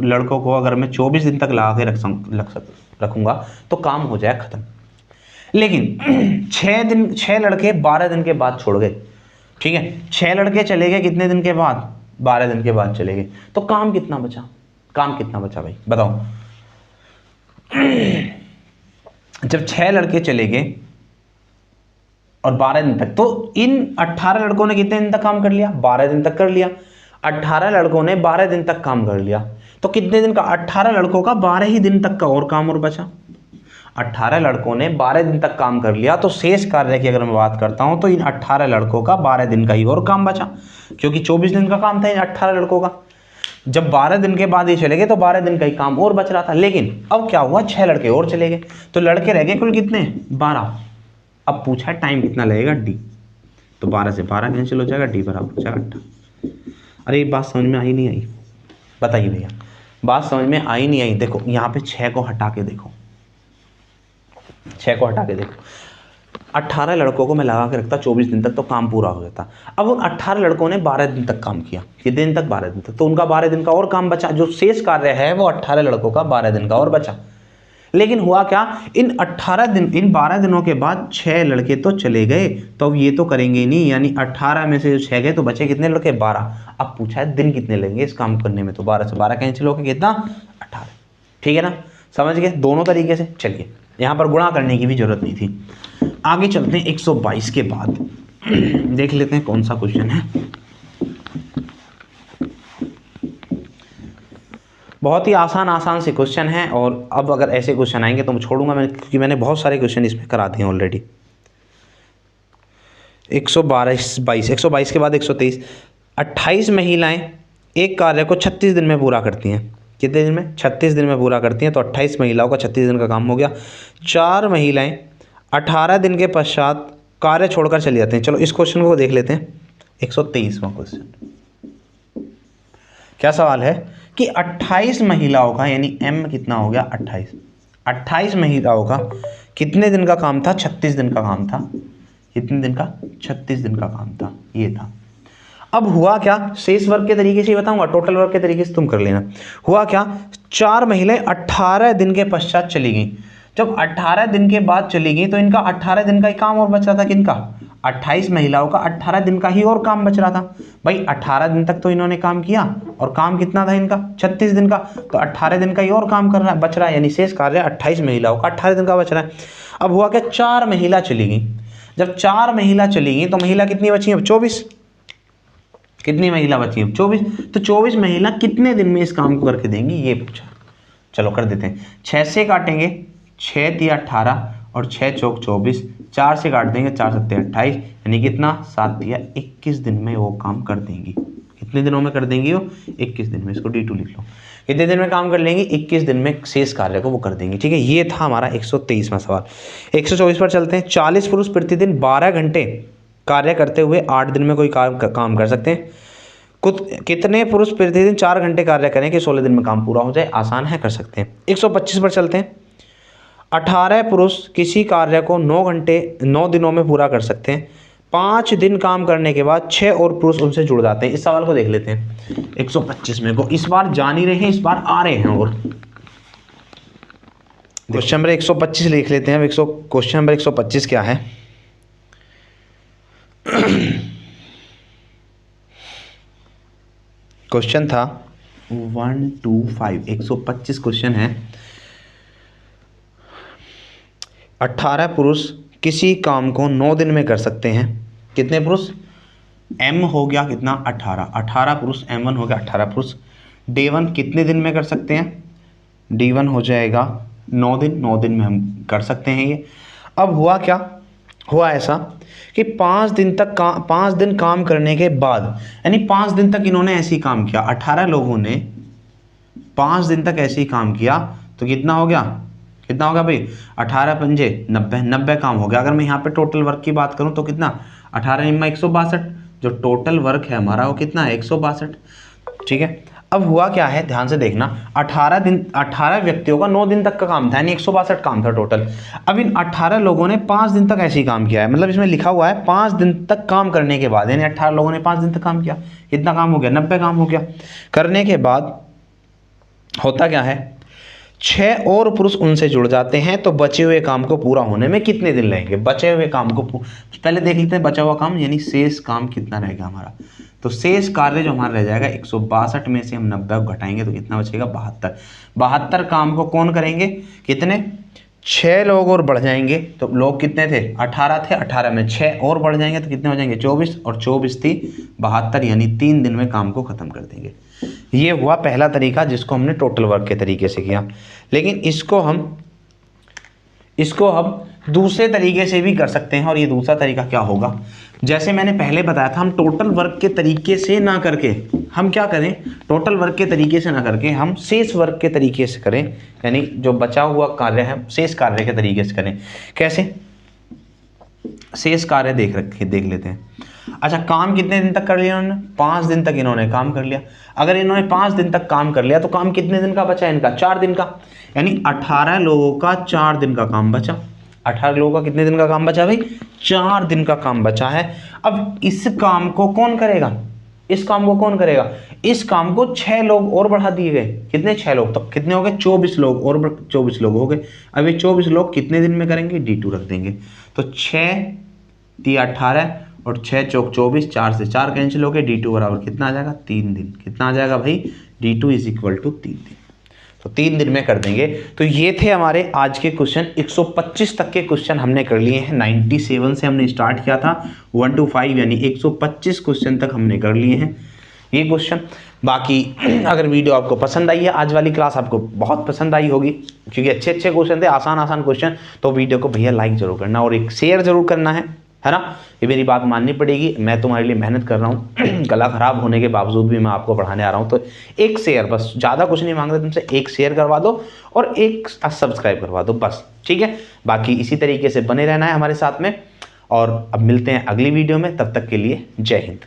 लड़कों को अगर मैं 24 दिन तक लगा के रखूंगा तो काम हो जाए खत्म। लेकिन 6 लड़के 12 दिन के बाद छोड़ गए, ठीक है, 6 लड़के चले गए कितने दिन के बाद, 12 दिन के बाद चले गए, तो काम कितना बचा, काम कितना बचा भाई बताओ। जब 6 लड़के चले गए और 12 दिन तक, तो इन 18 लड़कों ने कितने दिन तक काम कर लिया, 12 दिन तक कर लिया। 18 लड़कों ने 12 दिन तक काम कर लिया, तो कितने दिन का, 18 लड़कों का 12 ही दिन तक का और काम और बचा। 18 लड़कों ने 12 दिन तक काम कर लिया, तो शेष कार्य की अगर मैं बात करता हूं, तो इन 18 लड़कों का 12 दिन का ही और काम बचा, क्योंकि 24 दिन का काम था इन 18 लड़कों का। जब 12 दिन के बाद ये चले गए, तो 12 दिन का ही काम और बच रहा था। लेकिन अब क्या हुआ, 6 लड़के और चले गए, तो लड़के रह गए कुल कितने, 12। अब पूछा है टाइम कितना लगेगा, डी, तो 12 से 12 कैंसिल हो जाएगा, डी बराबर हो जाएगा 18। अरे ये बात समझ में आई नहीं आई, बताइए भैया, बात समझ में आई नहीं आई। देखो यहाँ पे 6 को हटा के देखो, 6 को हटा के देखो, 18 लड़कों को मैं लगा के रखता 24 दिन तक, तो काम पूरा हो जाता। अब उन 18 लड़कों ने 12 दिन तक काम किया, कितने दिन तक, 12 दिन तक, तो उनका 12 दिन का और काम बचा, जो शेष कार्य है वो 18 लड़कों का 12 दिन का और बचा। लेकिन हुआ क्या, इन 12 दिनों के बाद 6 लड़के तो चले गए, तो अब ये तो करेंगे ही नहीं, यानी 18 में से जो 6 गए, तो बचे कितने लड़के, 12। अब पूछा है दिन कितने लेंगे इस काम करने में, तो 12 से 12 कैंसिल होकर कितना, 18। ठीक है ना, समझ गए दोनों तरीके से। चलिए, यहाँ पर गुणा करने की भी जरूरत नहीं थी। आगे चलते हैं 122 के बाद, देख लेते हैं कौन सा क्वेश्चन है। बहुत ही आसान से क्वेश्चन है, और अब अगर ऐसे क्वेश्चन आएंगे तो मैं छोड़ूंगा, क्योंकि मैंने बहुत सारे क्वेश्चन इसमें करा दिए ऑलरेडी। 122 के बाद 123। 28 महिलाएं एक कार्य को 36 दिन में पूरा करती हैं, कितने दिन में, 36 दिन में पूरा करती हैं, तो 28 महिलाओं का 36 दिन का काम हो गया। 4 महिलाएं 18 दिन के पश्चात कार्य छोड़कर चली जाती हैं। चलो इस क्वेश्चन को देख लेते हैं, 123वां क्वेश्चन। क्या सवाल है कि 28 महिलाओं का, यानी m कितना हो गया, 28 महिलाओं का कितने दिन का काम था, 36 दिन का काम था। कितने दिन का, 36 दिन का काम था, ये था। अब हुआ क्या, शेष वर्ग के तरीके से बताऊंगा, टोटल वर्ग के तरीके से तुम कर लेना। हुआ क्या, 4 महिलाएं 18 दिन के पश्चात चली गई। जब 18 दिन के बाद चली गई, तो इनका 18 दिन का ही काम और बच रहा था। किनका, 28 महिलाओं का 18 दिन का ही और काम बच रहा था। भाई 18 दिन तक तो इन्होंने काम किया, और काम कितना था इनका, 36 दिन का, तो 18 दिन का ही और काम कर रहा है, बच रहा है, यानी शेष कार्य 28 महिलाओं का 18 दिन का बच रहा है। अब हुआ क्या, 4 महिला चली गई। जब 4 महिला चली गई, तो महिला कितनी बची, अब 24। कितनी महिला बची, अब 24। तो 24 महिला कितने दिन में इस काम को करके देंगी, ये पूछा। चलो कर देते हैं, 6 से काटेंगे, 6 × 18, और 6 चौक 24, 4 से काट देंगे, 4 सत्ते 28, यानी कितना 7 दिया 21 दिन में वो काम कर देंगी। कितने दिनों में कर देंगी वो? 21 दिन में। इसको D2 लिख लो। कितने दिन में काम कर लेंगी? 21 दिन में शेष कार्य को वो कर देंगी। ठीक है, ये था हमारा 123वां सवाल। 124 पर चलते हैं। 40 पुरुष प्रतिदिन 12 घंटे कार्य करते हुए 8 दिन में कोई काम कर सकते हैं। कितने पुरुष प्रतिदिन 4 घंटे कार्य करें कि 16 दिन में काम पूरा हो जाए? आसान है, कर सकते हैं। 125 पर चलते हैं। 18 पुरुष किसी कार्य को 9 दिनों में पूरा कर सकते हैं। 5 दिन काम करने के बाद 6 और पुरुष उनसे जुड़ जाते हैं। इस सवाल को देख लेते हैं 125 में को। इस बार जान ही रहे हैं, इस बार आ रहे हैं। और क्वेश्चन नंबर 125 लिख लेते हैं। क्वेश्चन नंबर 125 क्या है? क्वेश्चन था 125, 125 क्वेश्चन है। 18 पुरुष किसी काम को 9 दिन में कर सकते हैं। कितने पुरुष? M हो गया कितना? 18 पुरुष। M1 हो गया 18 पुरुष। D1 कितने दिन में कर सकते हैं? D1 हो जाएगा 9 दिन। 9 दिन में हम कर सकते हैं ये। अब हुआ क्या? हुआ ऐसा कि 5 दिन काम करने के बाद, यानी 5 दिन तक इन्होंने ऐसे ही काम किया। 18 लोगों ने 5 दिन तक ऐसे ही काम किया, तो कितना हो गया? कितना होगा भाई? 18 पंजे 90 काम हो गया। अगर मैं यहाँ पे टोटल वर्क की बात करूँ तो कितना? 18 निम्मा 162। जो टोटल वर्क है हमारा वो कितना है? 162। ठीक है, अब हुआ क्या है, ध्यान से देखना। 18 व्यक्तियों का 9 दिन तक का काम था, यानी 162 काम था टोटल। अब इन 18 लोगों ने 5 दिन तक ऐसे ही काम किया है। मतलब इसमें लिखा हुआ है 5 दिन तक काम करने के बाद, यानी 18 लोगों ने 5 दिन तक काम किया। कितना काम हो गया? 90 काम हो गया। करने के बाद होता क्या है, 6 और पुरुष उनसे जुड़ जाते हैं, तो बचे हुए काम को पूरा होने में कितने दिन लगेंगे? बचे हुए काम को पहले देख लेते हैं। बचा हुआ काम यानी शेष काम कितना रहेगा हमारा? तो शेष कार्य जो हमारा रह जाएगा 162 में से हम 90 घटाएंगे तो कितना बचेगा? 72। 72 काम को कौन करेंगे? कितने? 6 लोग और बढ़ जाएंगे। तो लोग कितने थे? 18 थे। 18 में 6 और बढ़ जाएंगे तो कितने हो जाएंगे? 24। और 24 थी 72, यानी 3 दिन में काम को खत्म कर देंगे। ये हुआ पहला तरीका जिसको हमने टोटल वर्क के तरीके से किया। लेकिन इसको हम दूसरे तरीके से भी कर सकते हैं। और ये दूसरा तरीका क्या होगा? जैसे मैंने पहले बताया था, हम टोटल वर्क के तरीके से ना करके हम क्या करें? टोटल वर्क के तरीके से ना करके हम शेष वर्क के तरीके से करें, यानी जो बचा हुआ कार्य है शेष कार्य के तरीके से करें। कैसे? शेष कार्य देख लेते हैं। अच्छा, काम कितने दिन तक कर लिया इन्होंने? 5 दिन तक इन्होंने काम कर लिया। अगर इन्होंने 5 दिन तक काम कर लिया तो काम कितने दिन का बचा इनका? 4 दिन का। यानी 18 लोगों का 4 दिन का काम बचा। 18 लोगों का कितने दिन का काम बचा भाई? 4 दिन का काम बचा है। अब इस काम को कौन करेगा? इस काम को कौन करेगा? इस काम को 6 लोग और बढ़ा दिए गए। कितने? 6 लोग। तो कितने हो गए? 24 लोग और 24 लोग हो गए। अब ये 24 लोग कितने दिन में करेंगे? D2 रख देंगे। तो 6 × 18 और 6 चौक 24, 4 से 4 कैंसिल हो गए। D2 बराबर कितना आ जाएगा? 3 दिन। कितना आ जाएगा भाई? D2 = 3 दिन। तो 3 दिन में कर देंगे। तो ये थे हमारे आज के क्वेश्चन। 125 तक के क्वेश्चन हमने कर लिए हैं। 97 से हमने स्टार्ट किया था, 1 to 5 यानी 125 क्वेश्चन तक हमने कर लिए हैं ये क्वेश्चन। बाकी अगर वीडियो आपको पसंद आई है, आज वाली क्लास आपको बहुत पसंद आई होगी क्योंकि अच्छे क्वेश्चन थे, आसान क्वेश्चन, तो वीडियो को भैया लाइक जरूर करना और एक शेयर जरूर करना है ना? ये मेरी बात माननी पड़ेगी। मैं तुम्हारे लिए मेहनत कर रहा हूँ गला खराब होने के बावजूद भी मैं आपको पढ़ाने आ रहा हूँ। तो एक शेयर, बस ज़्यादा कुछ नहीं मांग रहे तुमसे, एक शेयर करवा दो और एक सब्सक्राइब करवा दो बस, ठीक है? बाकी इसी तरीके से बने रहना है हमारे साथ में। और अब मिलते हैं अगली वीडियो में, तब तक के लिए जय हिंद।